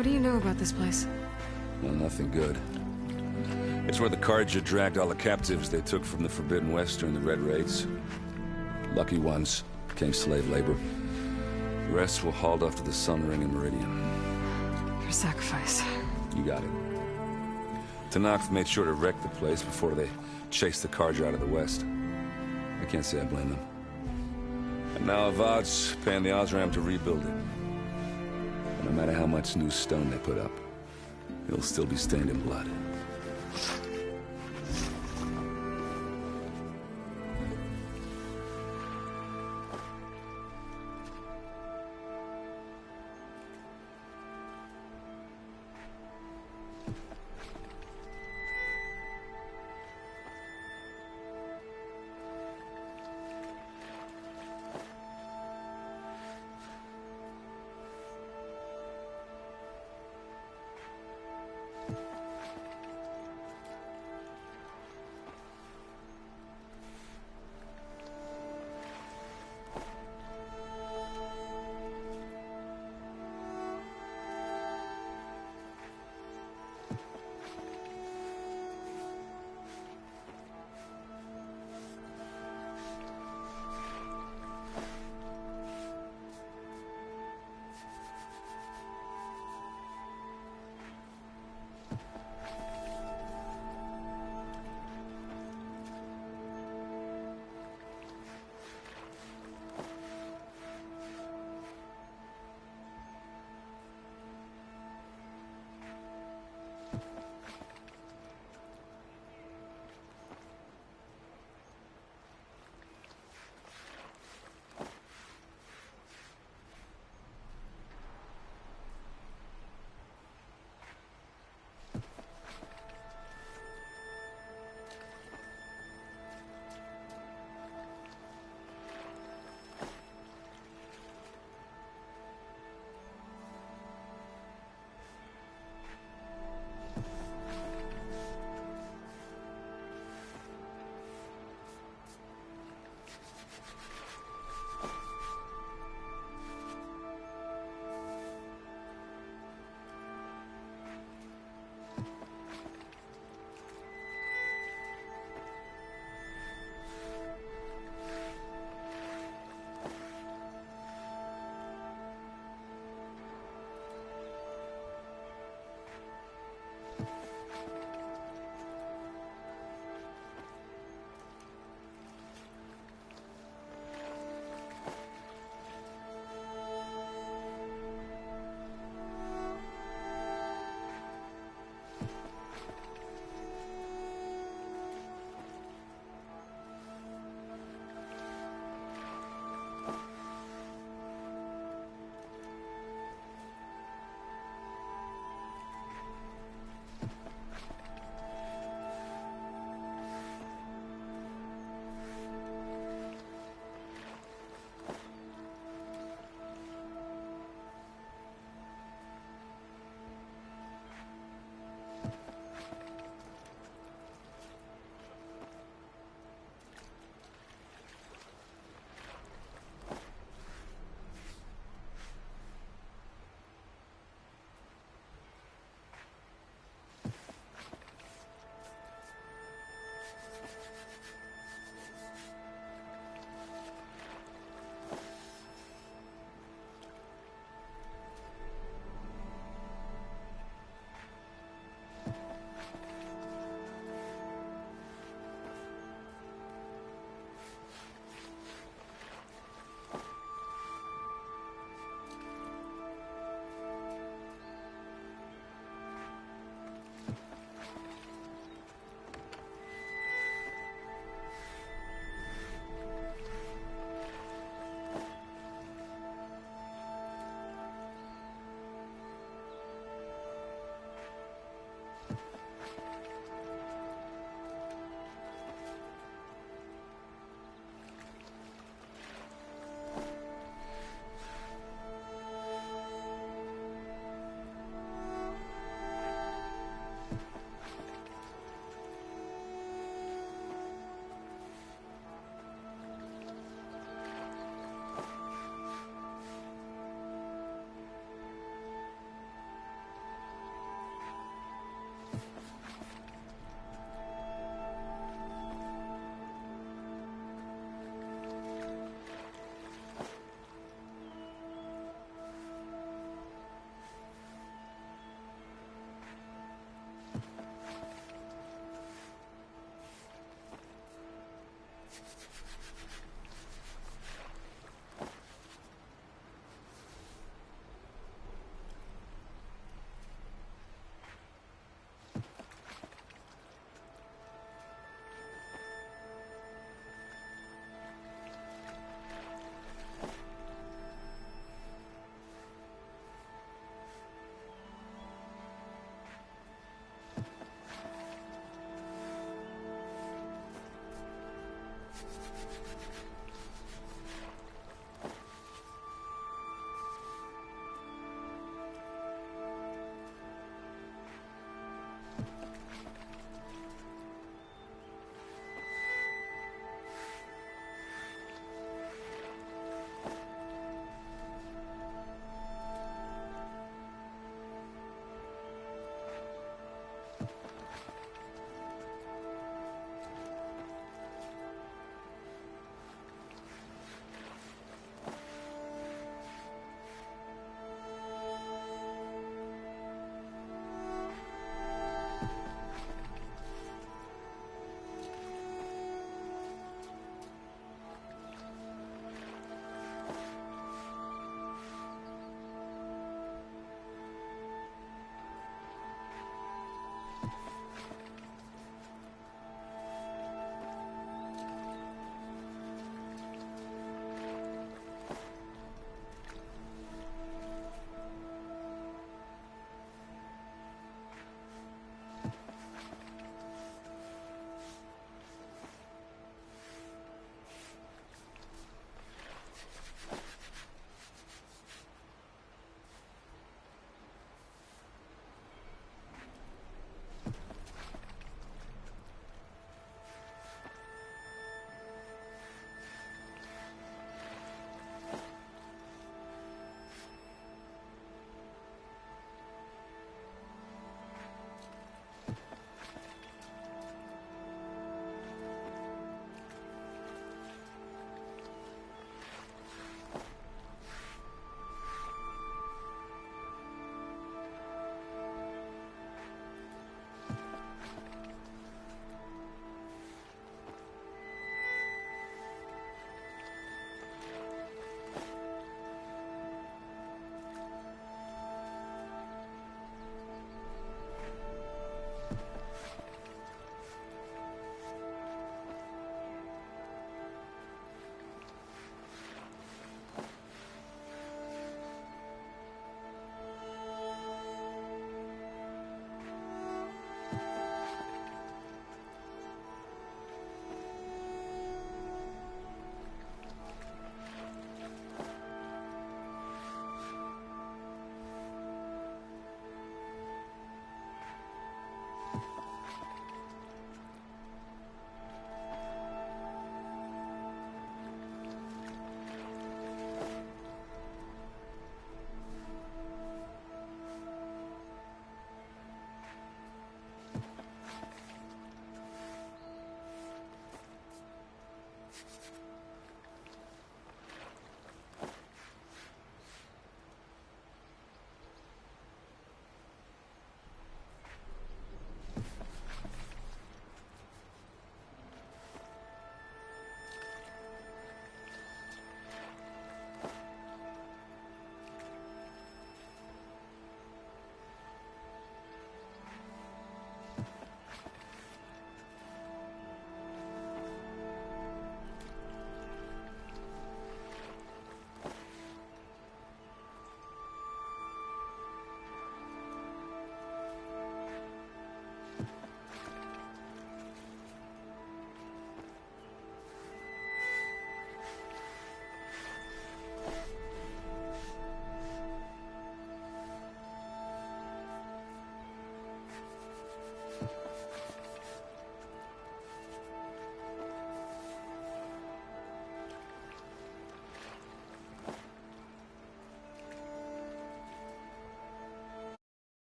What do you know about this place? Well, nothing good. It's where the Carja dragged all the captives they took from the Forbidden West during the Red Raids. Lucky ones became slave labor. The rest were hauled off to the Sun Ring and Meridian. For sacrifice. You got it. Tanakh made sure to wreck the place before they chased the Carja out of the West. I can't say I blame them. And now Avad's paying the Osram to rebuild it. And no matter how much new stone they put up, it'll still be stained in blood.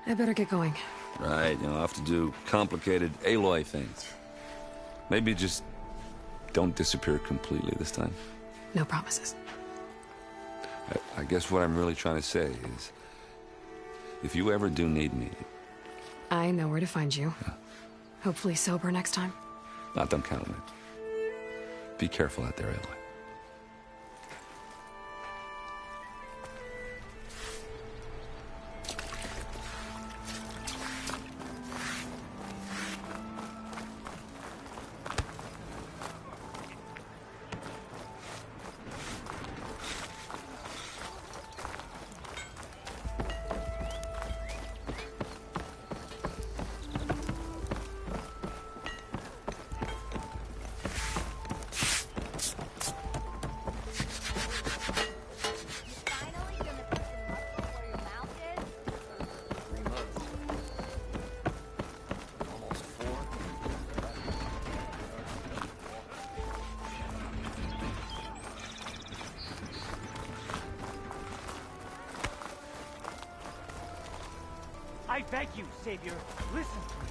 I better get going. Right, I'll have to do complicated Aloy things. Maybe just don't disappear completely this time. No promises. I guess what I'm really trying to say is, if you ever do need me... I know where to find you. Yeah. Hopefully sober next time. Don't count on it. Be careful out there, Aloy. I beg you, Savior, listen to me.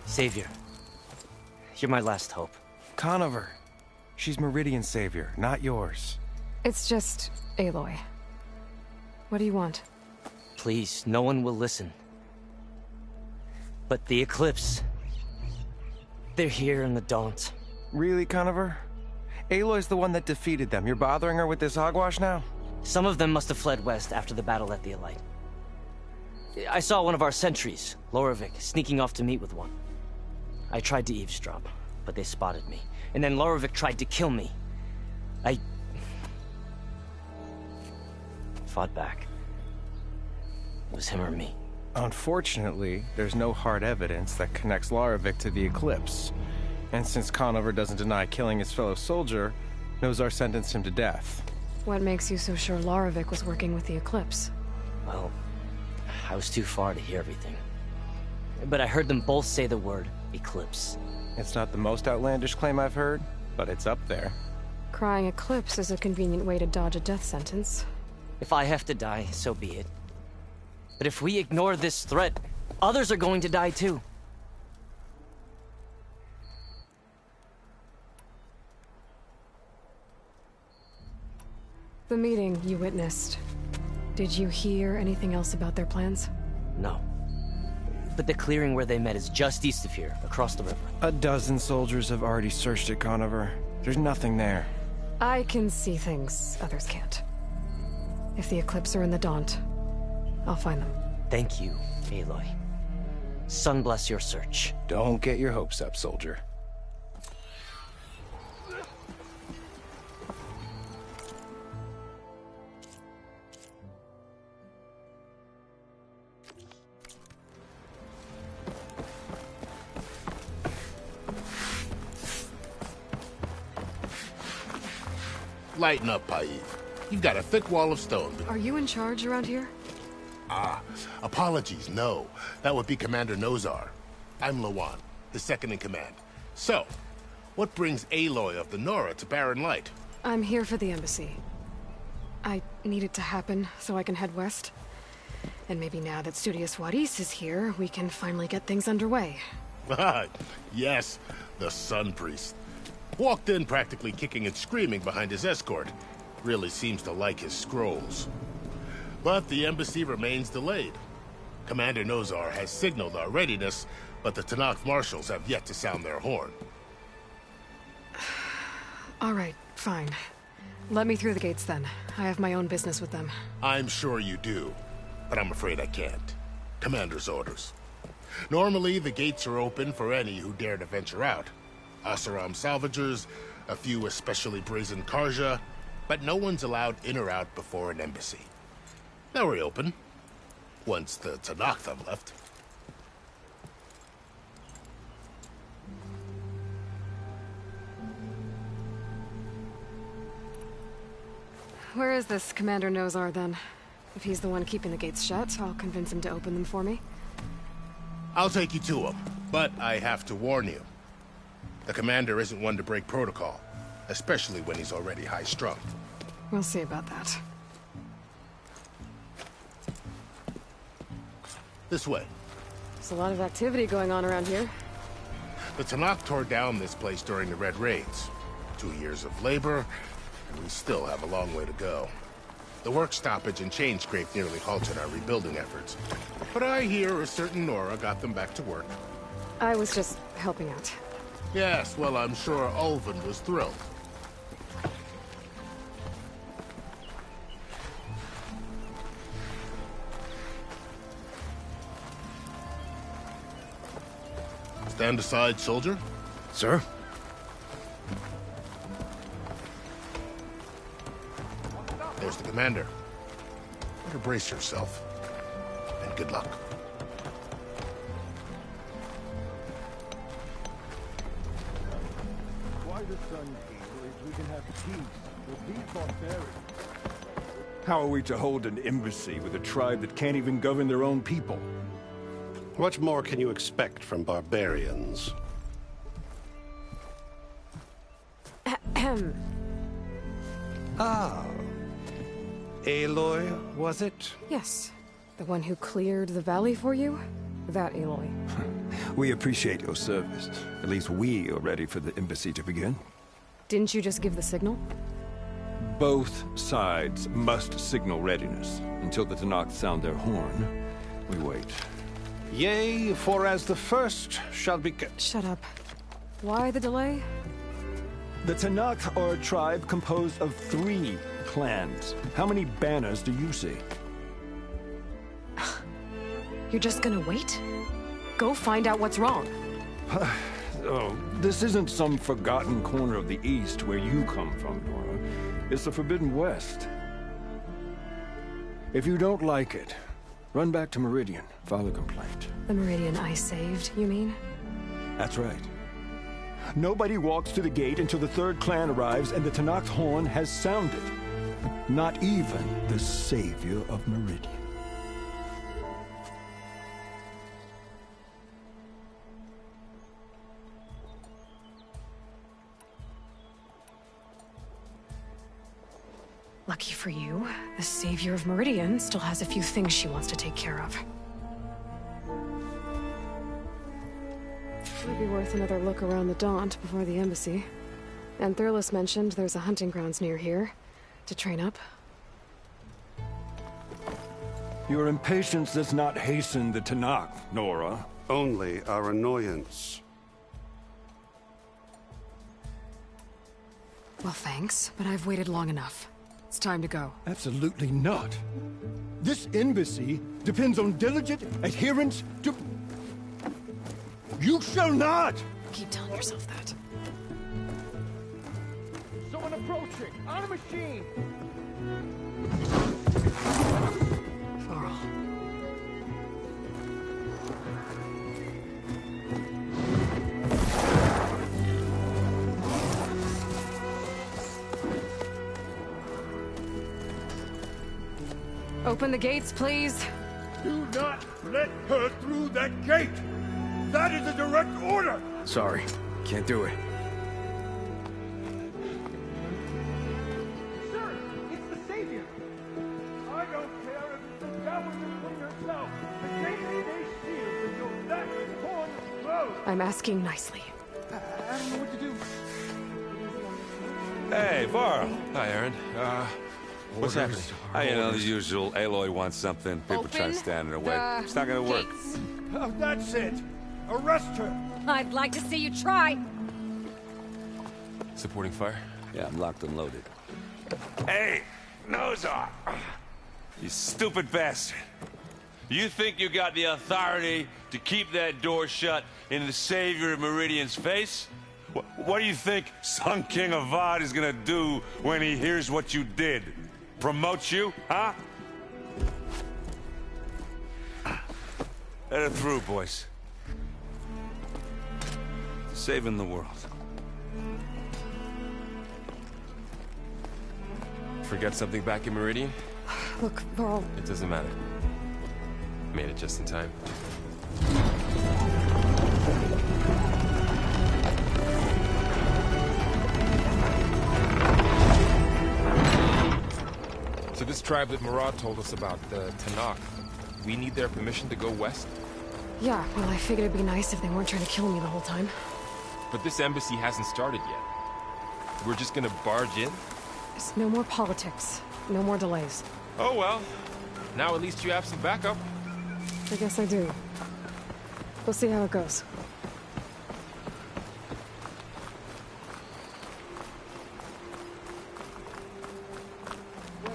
Savior, you're my last hope. Conover. She's Meridian's savior, not yours. It's just Aloy. What do you want? Please, no one will listen. But the Eclipse... they're here in the Daunt. Really, Conover? Aloy's the one that defeated them. You're bothering her with this hogwash now? Some of them must have fled west after the battle at the Elite. I saw one of our sentries, Lorevic, sneaking off to meet with one. I tried to eavesdrop, but they spotted me. And then Lorevic tried to kill me. I... fought back. It was him or me. Unfortunately, there's no hard evidence that connects Lorevic to the Eclipse. And since Conover doesn't deny killing his fellow soldier, Nozar sentenced him to death. What makes you so sure Lorevic was working with the Eclipse? Well, I was too far to hear everything. But I heard them both say the word Eclipse. It's not the most outlandish claim I've heard, but it's up there. Crying Eclipse is a convenient way to dodge a death sentence. If I have to die, so be it. But if we ignore this threat, others are going to die too. The meeting you witnessed. Did you hear anything else about their plans? No. But the clearing where they met is just east of here, across the river. A dozen soldiers have already searched it, Conover. There's nothing there. I can see things others can't. If the Eclipse are in the Daunt, I'll find them. Thank you, Aloy. Sun bless your search. Don't get your hopes up, soldier. Lighten up, Paid. You've got a thick wall of stone. Are you in charge around here? Ah, apologies, no. That would be Commander Nozar. I'm Lawan, his second in command. So, what brings Aloy of the Nora to Barren Light? I'm here for the embassy. I need it to happen so I can head west. And maybe now that Studious Wadis is here, we can finally get things underway. Yes, the Sun Priest. Walked in practically kicking and screaming behind his escort. Really seems to like his scrolls. But the embassy remains delayed. Commander Nozar has signaled our readiness, but the Tanakh marshals have yet to sound their horn. All right, fine. Let me through the gates then. I have my own business with them. I'm sure you do, but I'm afraid I can't. Commander's orders. Normally, the gates are open for any who dare to venture out. Asaram salvagers, a few especially brazen Karja, but no one's allowed in or out before an embassy. Now we're open, once the Tanakh have left. Where is this Commander Nozar, then? If he's the one keeping the gates shut, I'll convince him to open them for me. I'll take you to him, but I have to warn you. The commander isn't one to break protocol, especially when he's already high-strung. We'll see about that. This way. There's a lot of activity going on around here. The Tanakh tore down this place during the Red Raids. 2 years of labor, and we still have a long way to go. The work stoppage and chain scrape nearly halted our rebuilding efforts. But I hear a certain Nora got them back to work. I was just helping out. Yes, well, I'm sure Ulvin was thrilled. Stand aside, soldier. Sir? There's the commander. Better brace yourself. And good luck. Why the sun here is we can have peace with these barbarians. How are we to hold an embassy with a tribe that can't even govern their own people? What more can you expect from barbarians? Ahem. Ah. Aloy, was it? Yes. The one who cleared the valley for you? That Aloy. We appreciate your service. At least we are ready for the embassy to begin. Didn't you just give the signal? Both sides must signal readiness. Until the Tanakh sound their horn, we wait. Yea, for as the first shall be... Shut up. Why the delay? The Tanakh are a tribe composed of 3 clans. How many banners do you see? You're just gonna wait? Go find out what's wrong. Oh, this isn't some forgotten corner of the East where you come from, Nora. It's the Forbidden West. If you don't like it, run back to Meridian, file a complaint. The Meridian I saved, you mean? That's right. Nobody walks to the gate until the 3rd clan arrives and the Tanakh's horn has sounded. Not even the savior of Meridian. Lucky for you, the savior of Meridian still has a few things she wants to take care of. Might be worth another look around the Daunt before the embassy. And Thurles mentioned there's a hunting grounds near here to train up. Your impatience does not hasten the Tanakh, Nora. Only our annoyance. Well, thanks, but I've waited long enough. It's time to go. Absolutely not. This embassy depends on diligent adherence to... You shall not! Keep telling yourself that. Someone approaching! On a machine! Varl. Open the gates, please. Do not let her through that gate! That is a direct order! Sorry, can't do it. Sir, it's the Savior! I don't care if it's the Dowager Queen herself! The gate is a shield until that horn blows! I'm asking nicely. I don't know what to do. Hey, Varl. Hi, Aaron. What's happening? You know, the usual. Aloy wants something. People trying to stand in her way. It's not gonna work. Oh, that's it! Arrest her! I'd like to see you try. Supporting fire? Yeah, I'm locked and loaded. Hey, nose off! You stupid bastard. You think you got the authority to keep that door shut in the savior of Meridian's face? What do you think Sun King Avad is gonna do when he hears what you did? Promote you, huh? Let her through, boys. Saving the world. Forget something back in Meridian? Look, Varl. It doesn't matter. Made it just in time. So this tribe that Murad told us about, the Tanakh, we need their permission to go west? Yeah, well, I figured it'd be nice if they weren't trying to kill me the whole time. But this embassy hasn't started yet. We're just gonna barge in? There's no more politics. No more delays. Oh well. Now at least you have some backup. I guess I do. We'll see how it goes.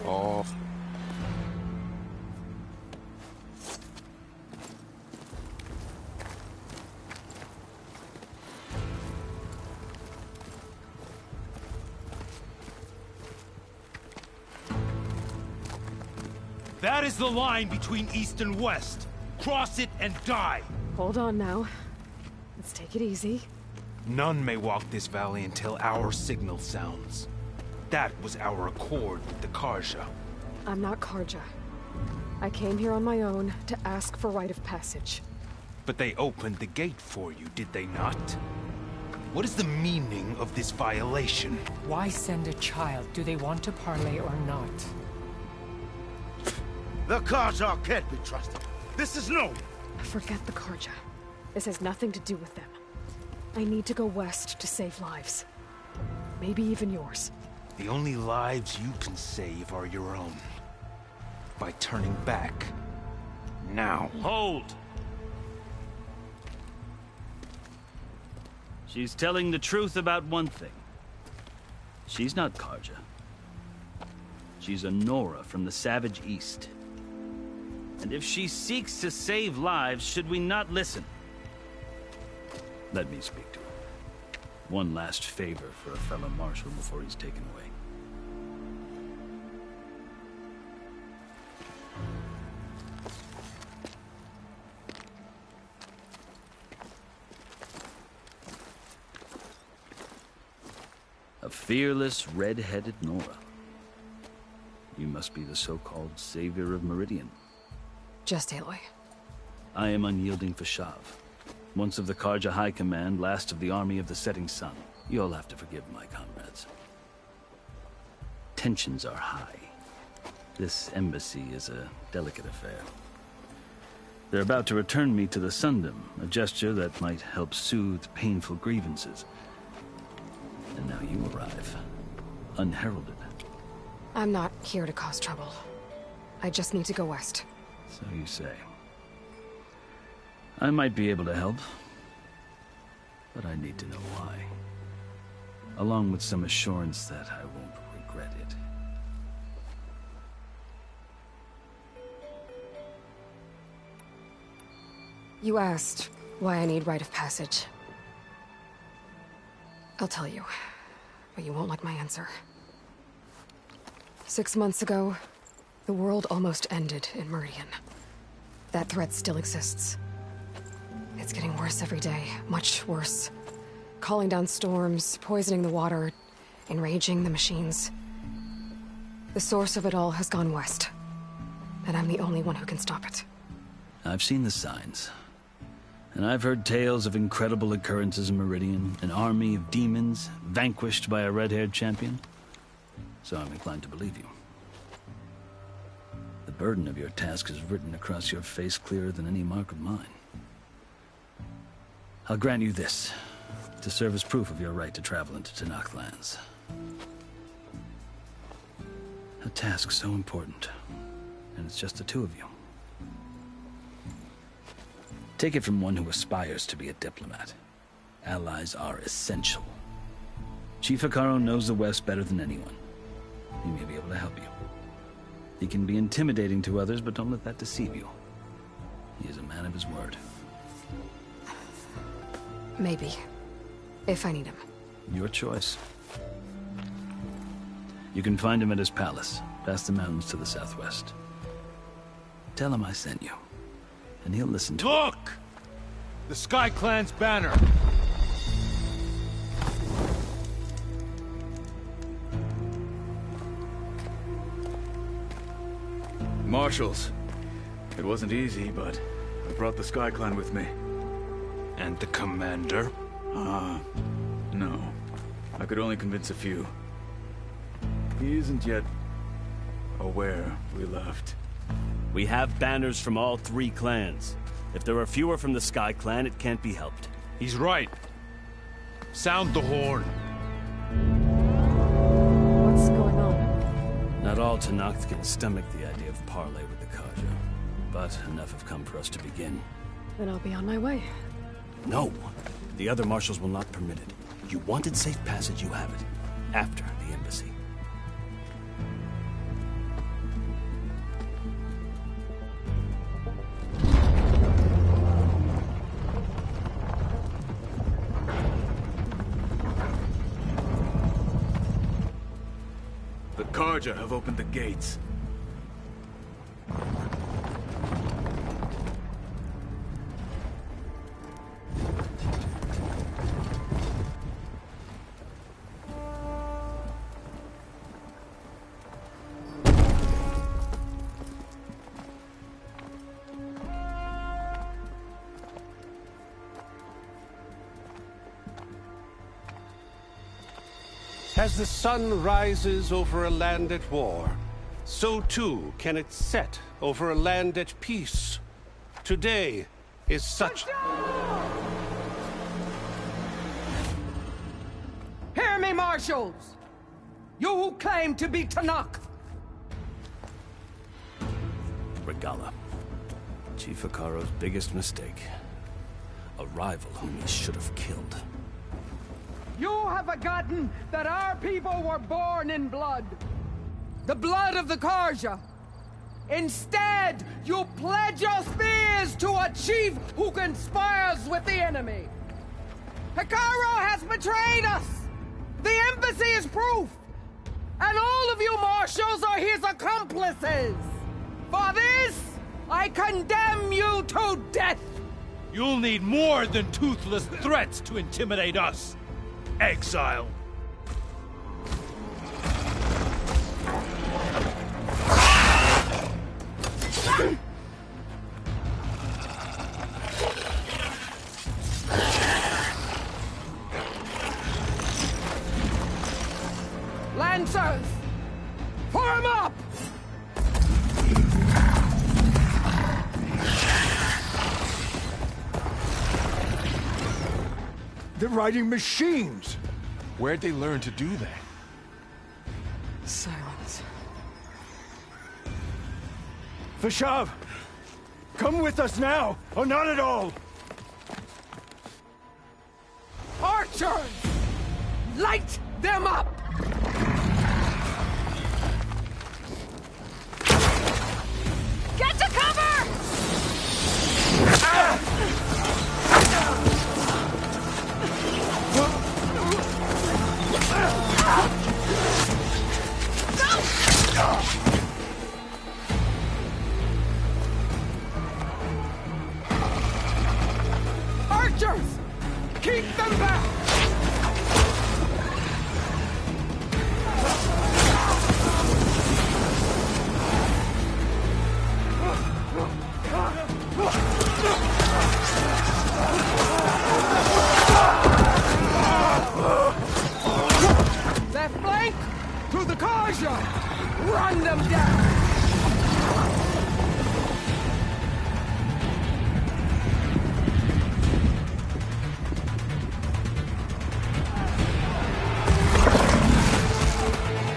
Oh. That is the line between East and West. Cross it and die. Hold on now. Let's take it easy. None may walk this valley until our signal sounds. That was our accord with the Karja. I'm not Karja. I came here on my own to ask for rite of passage. But they opened the gate for you, did they not? What is the meaning of this violation? Why send a child? Do they want to parley or not? The Karja can't be trusted. This is no... Forget the Karja. This has nothing to do with them. I need to go west to save lives. Maybe even yours. The only lives you can save are your own. By turning back. Now. Hold! She's telling the truth about one thing. She's not Karja. She's a Nora from the Savage East. And if she seeks to save lives, should we not listen? Let me speak to her. One last favor for a fellow marshal before he's taken away. A fearless, red-headed Nora. You must be the so-called savior of Meridian. Just Aloy. I am unyielding Fashav. Once of the Karja High Command, last of the army of the setting sun. You'll have to forgive my comrades. Tensions are high. This embassy is a delicate affair. They're about to return me to the Sundom, a gesture that might help soothe painful grievances. And now you arrive, unheralded. I'm not here to cause trouble. I just need to go west. So you say. I might be able to help, but I need to know why. Along with some assurance that I won't regret it. You asked why I need rite of passage. I'll tell you, but you won't like my answer. 6 months ago, the world almost ended in Meridian. That threat still exists. It's getting worse every day, much worse. Calling down storms, poisoning the water, enraging the machines. The source of it all has gone west, and I'm the only one who can stop it. I've seen the signs. And I've heard tales of incredible occurrences in Meridian, an army of demons vanquished by a red-haired champion. So I'm inclined to believe you. The burden of your task is written across your face clearer than any mark of mine. I'll grant you this, to serve as proof of your right to travel into Tenakth lands. A task so important, and it's just the two of you. Take it from one who aspires to be a diplomat. Allies are essential. Chief Hikaru knows the West better than anyone. He may be able to help you. He can be intimidating to others, but don't let that deceive you. He is a man of his word. Maybe. If I need him. Your choice. You can find him at his palace, past the mountains to the southwest. Tell him I sent you, and he'll listen to Look! The Sky Clan's banner! Marshals. It wasn't easy, but I brought the Sky Clan with me. And the commander? No. I could only convince a few. He isn't yet aware we left. We have banners from all 3 clans. If there are fewer from the Sky Clan, it can't be helped. He's right. Sound the horn. What's going on? Not all Tenakth can stomach the idea of parley with the Karja, but enough have come for us to begin. Then I'll be on my way. No! The other marshals will not permit it. You wanted safe passage, you have it. After the embassy. The Karja have opened the gates. As the sun rises over a land at war, so too can it set over a land at peace. Today is such... Hear me, marshals! You who claim to be Tanakh! Regala. Chief Hikaro's biggest mistake. A rival whom he should have killed. You have forgotten that our people were born in blood. The blood of the Karja. Instead, you pledge your spears to a chief who conspires with the enemy. Hikaro has betrayed us! The embassy is proof! And all of you marshals are his accomplices! For this, I condemn you to death! You'll need more than toothless threats to intimidate us. Exile. Lancers! Form up! They're riding machines! Where'd they learn to do that? Silence. Vashav! Come with us now, or not at all! Archers! Light them up! Get to cover! Archers! Keep them back! Left flank! To the Karja! Run them down!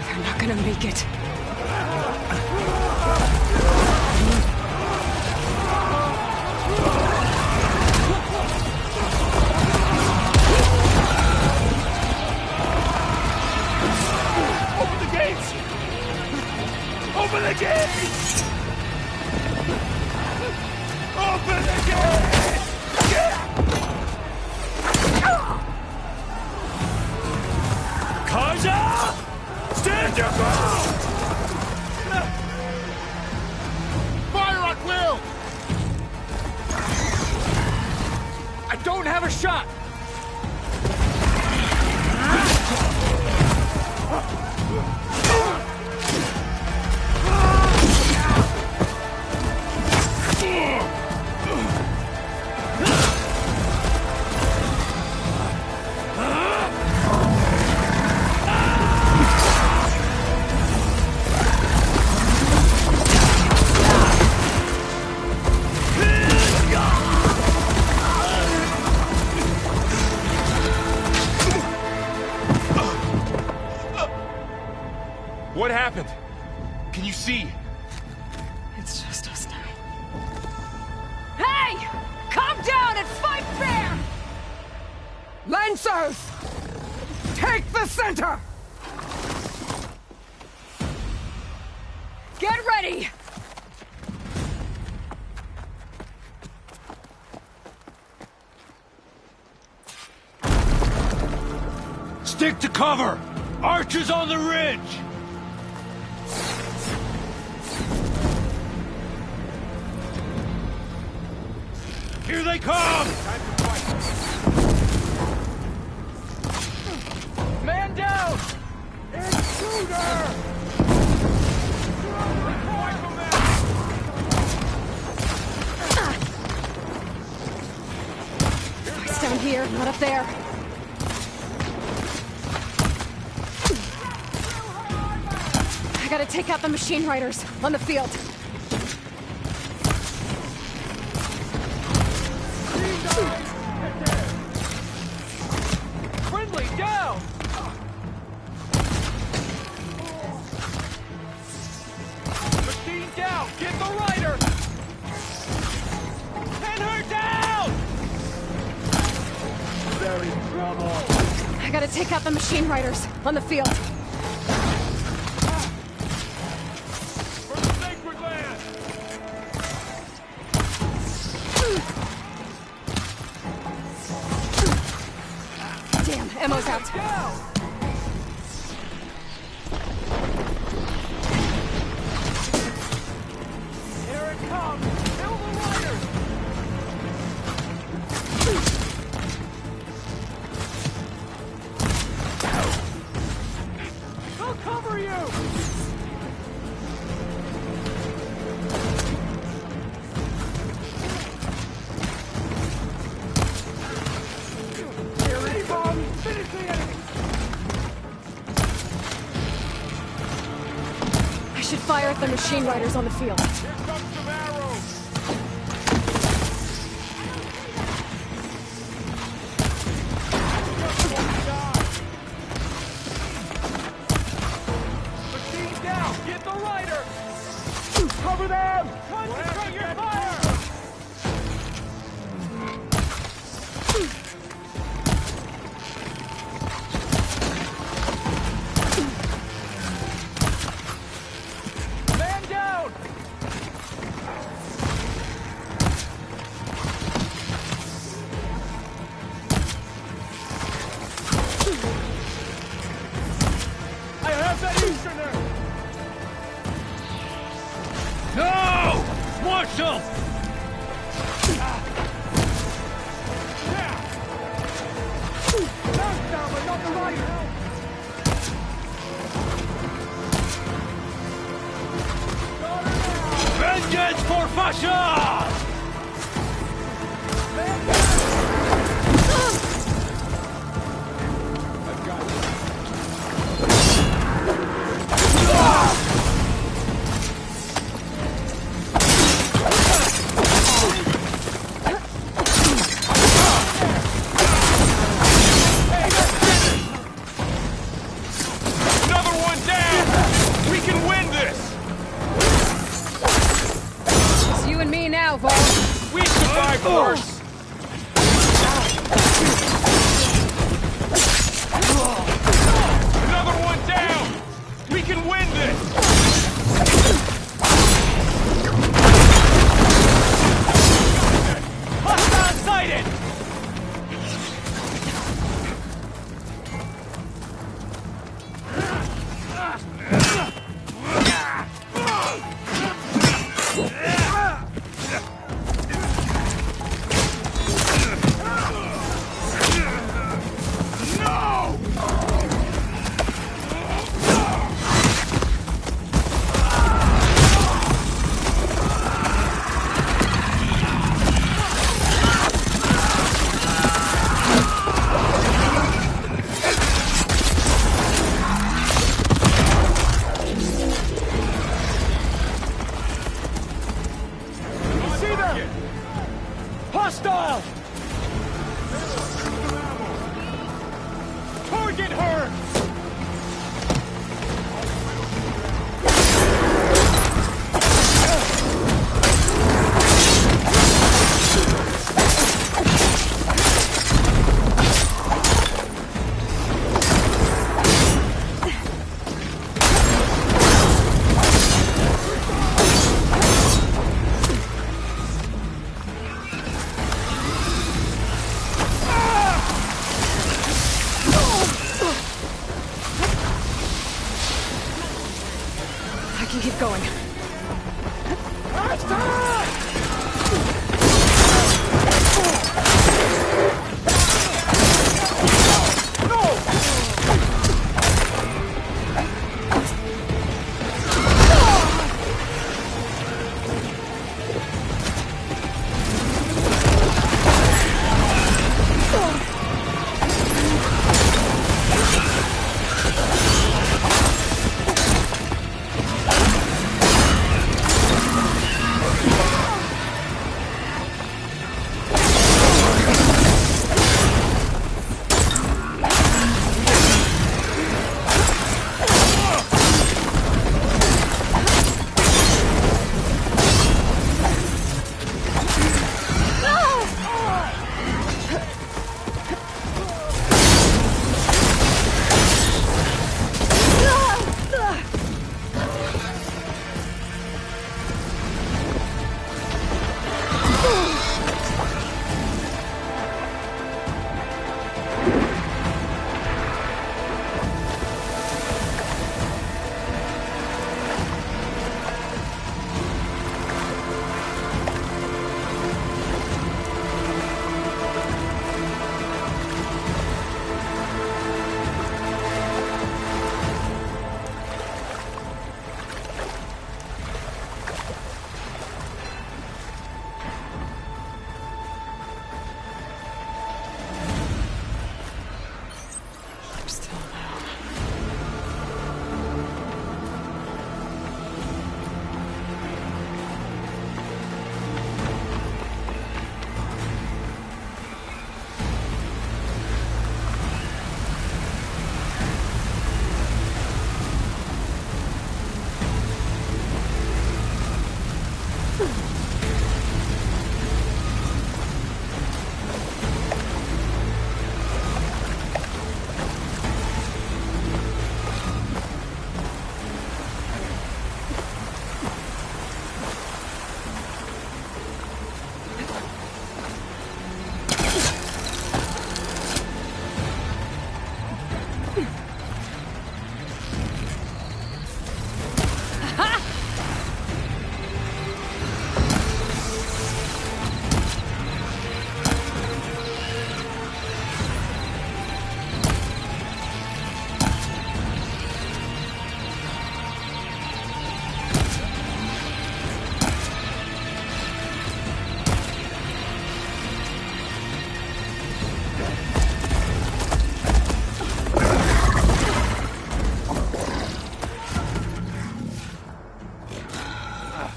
They're not gonna make it. Open the gates! Open the gates! Open the gates! Karja! Stand your ground! Fire at will! I don't have a shot! What happened? Can you see? It's just us now. Hey! Calm down and fight fair! Lancers! Take the center! Get ready! Stick to cover! Archers on the ridge! Here they come! Man down! Intruder! Fight's down here, not up there. gotta take out the machine riders on the field. Friendly down! Machine down! Get the rider! Pin her down! They're in trouble. I gotta take out the machine riders on the field. For the sacred land! Damn, ammo's out. Down! Here it comes! Kill the riders! They'll cover you! Finish the enemy! I should fire at the machine riders on the field. Here comes some arrows! Machine down! Get the rider! Cover them! Concentrate your fire! Man down! I have that Easterner! No! Marshal! Knockdown, but not the rider! Vengeance for Fasha! Another one down! We can win this! It's you and me now, Vol. We survived worse! Another one down! We can win this! Hostile sighted! Hostile! Target her! I can keep going.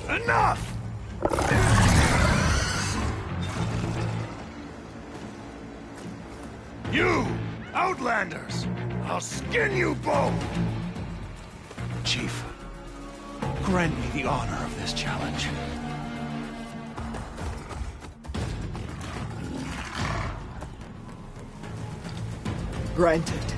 Enough! You, Outlanders! I'll skin you both! Chief, grant me the honor of this challenge. Granted.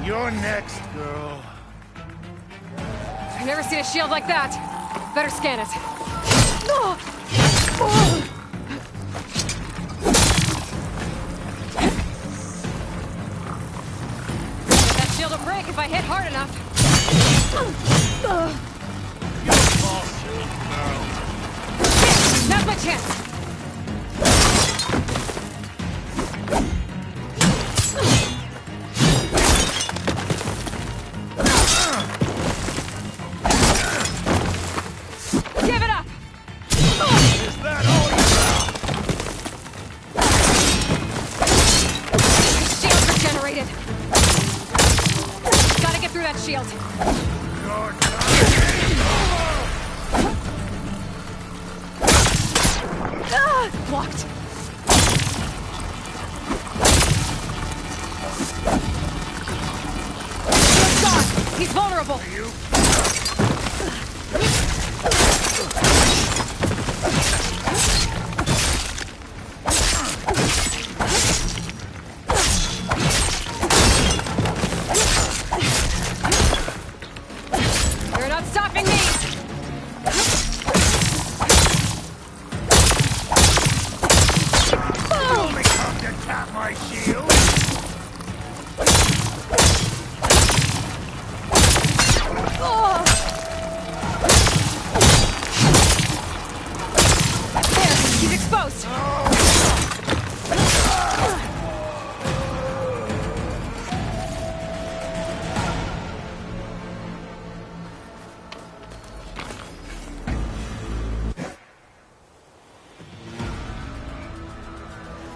You're next, girl. I've never seen a shield like that. Better scan it. That shield will break if I hit hard enough. Now's my chance. Give it up! Is that all you Shield's regenerated. Gotta get through that shield. Blocked. Shield's gone. He's vulnerable. You're not stopping me! You only come to tap my shield? There, he's exposed.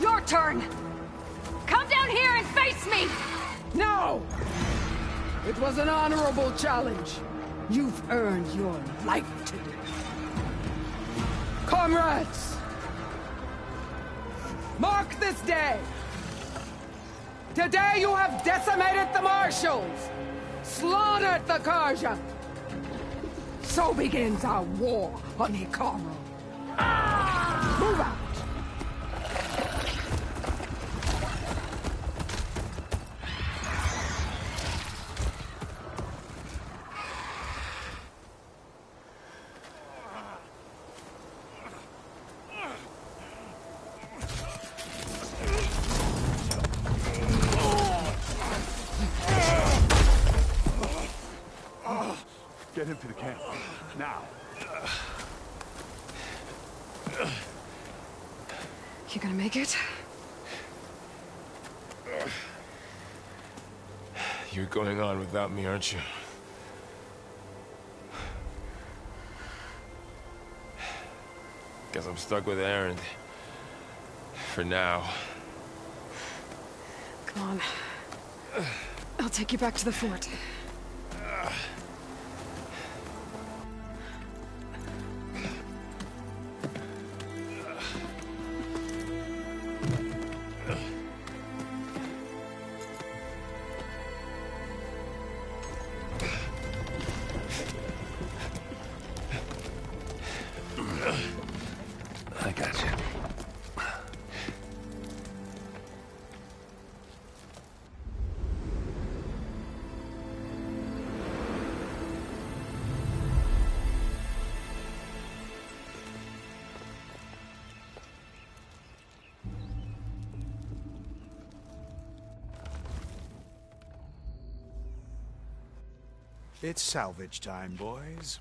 Your turn. Come down here and face me. No! It was an honorable challenge. You've earned your life today. Comrades! Mark this day! Today you have decimated the Marshals! Slaughtered the Karja! So begins our war on Hikaru. Move out! Get him to the camp. Now. You gonna make it? You're going on without me, aren't you? Guess I'm stuck with Aaron. For now. Come on. I'll take you back to the fort. I got you. It's salvage time, boys.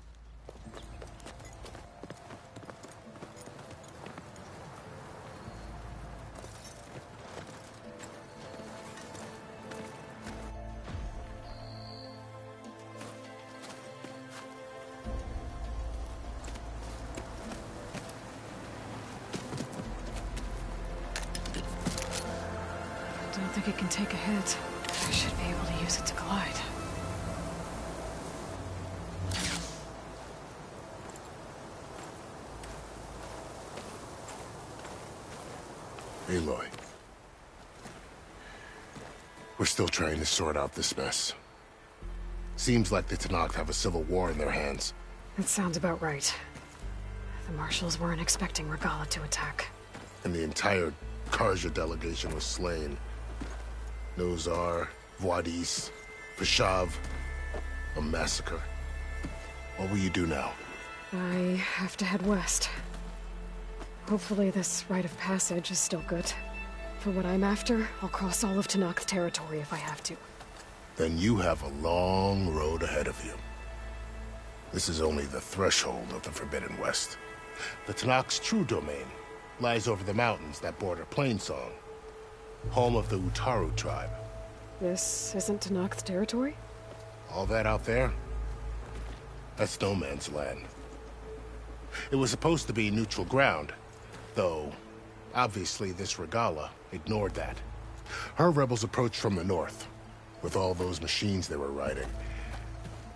think it can take a hit. I should be able to use it to glide. Aloy. We're still trying to sort out this mess. Seems like the Tenakth have a civil war in their hands. That sounds about right. The Marshals weren't expecting Regala to attack. And the entire Karja delegation was slain. Nozar, Wadis, Vashav. A massacre. What will you do now? I have to head west. Hopefully this rite of passage is still good. For what I'm after, I'll cross all of Tenakth territory if I have to. Then you have a long road ahead of you. This is only the threshold of the Forbidden West. The Tenakth's true domain lies over the mountains that border Plainsong, home of the Utaru tribe. This isn't Tenakth territory? All that out there? That's no man's land. It was supposed to be neutral ground, though obviously this Regala ignored that. Her rebels approached from the north, with all those machines they were riding.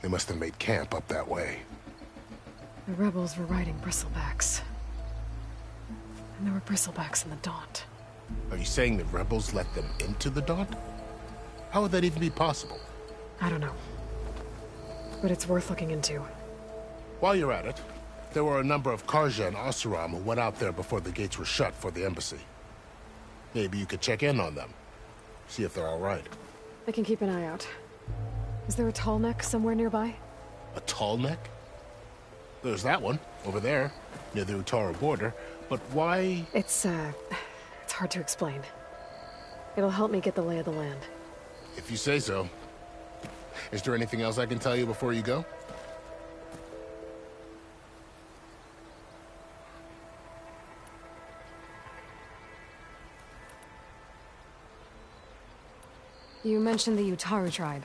They must have made camp up that way. The rebels were riding bristlebacks. And there were bristlebacks in the Daunt. Are you saying the rebels let them into the Daunt? How would that even be possible? I don't know. But it's worth looking into. While you're at it, there were a number of Karja and Oseram who went out there before the gates were shut for the embassy. Maybe you could check in on them. See if they're all right. I can keep an eye out. Is there a tall neck somewhere nearby? A tall neck? There's that one, over there, near the Utaru border. But why? It's hard to explain. It'll help me get the lay of the land. If you say so. Is there anything else I can tell you before you go? You mentioned the Utaru tribe.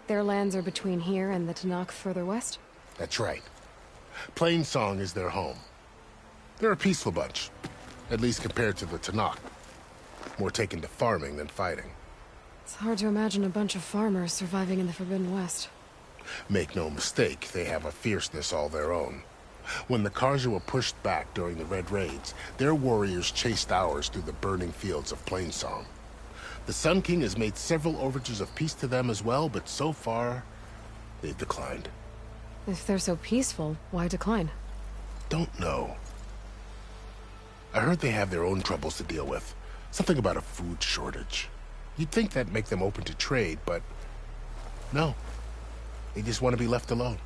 Their lands are between here and the Tenakth further west? That's right. Plainsong is their home. They're a peaceful bunch, at least compared to the Tenakth. More taken to farming than fighting. It's hard to imagine a bunch of farmers surviving in the Forbidden West. Make no mistake, they have a fierceness all their own. When the Karja were pushed back during the Red Raids, their warriors chased ours through the burning fields of Plainsong. The Sun King has made several overtures of peace to them as well, but so far, they've declined. If they're so peaceful, why decline? Don't know. I heard they have their own troubles to deal with. Something about a food shortage. You'd think that'd make them open to trade, but no. They just want to be left alone.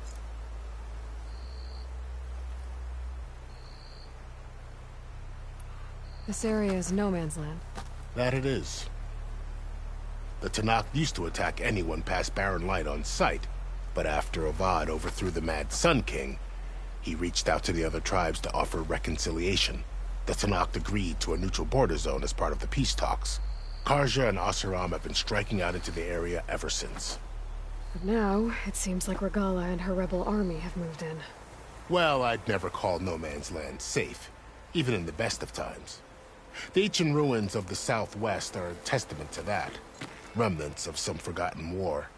This area is no man's land. That it is. The Tenakth used to attack anyone past Barren Light on sight, but after Avad overthrew the Mad Sun King, he reached out to the other tribes to offer reconciliation. The Tenakth agreed to a neutral border zone as part of the peace talks. Karja and Oseram have been striking out into the area ever since. But now, it seems like Regala and her rebel army have moved in. Well, I'd never call no man's land safe, even in the best of times. The ancient ruins of the Southwest are a testament to that. Remnants of some forgotten war.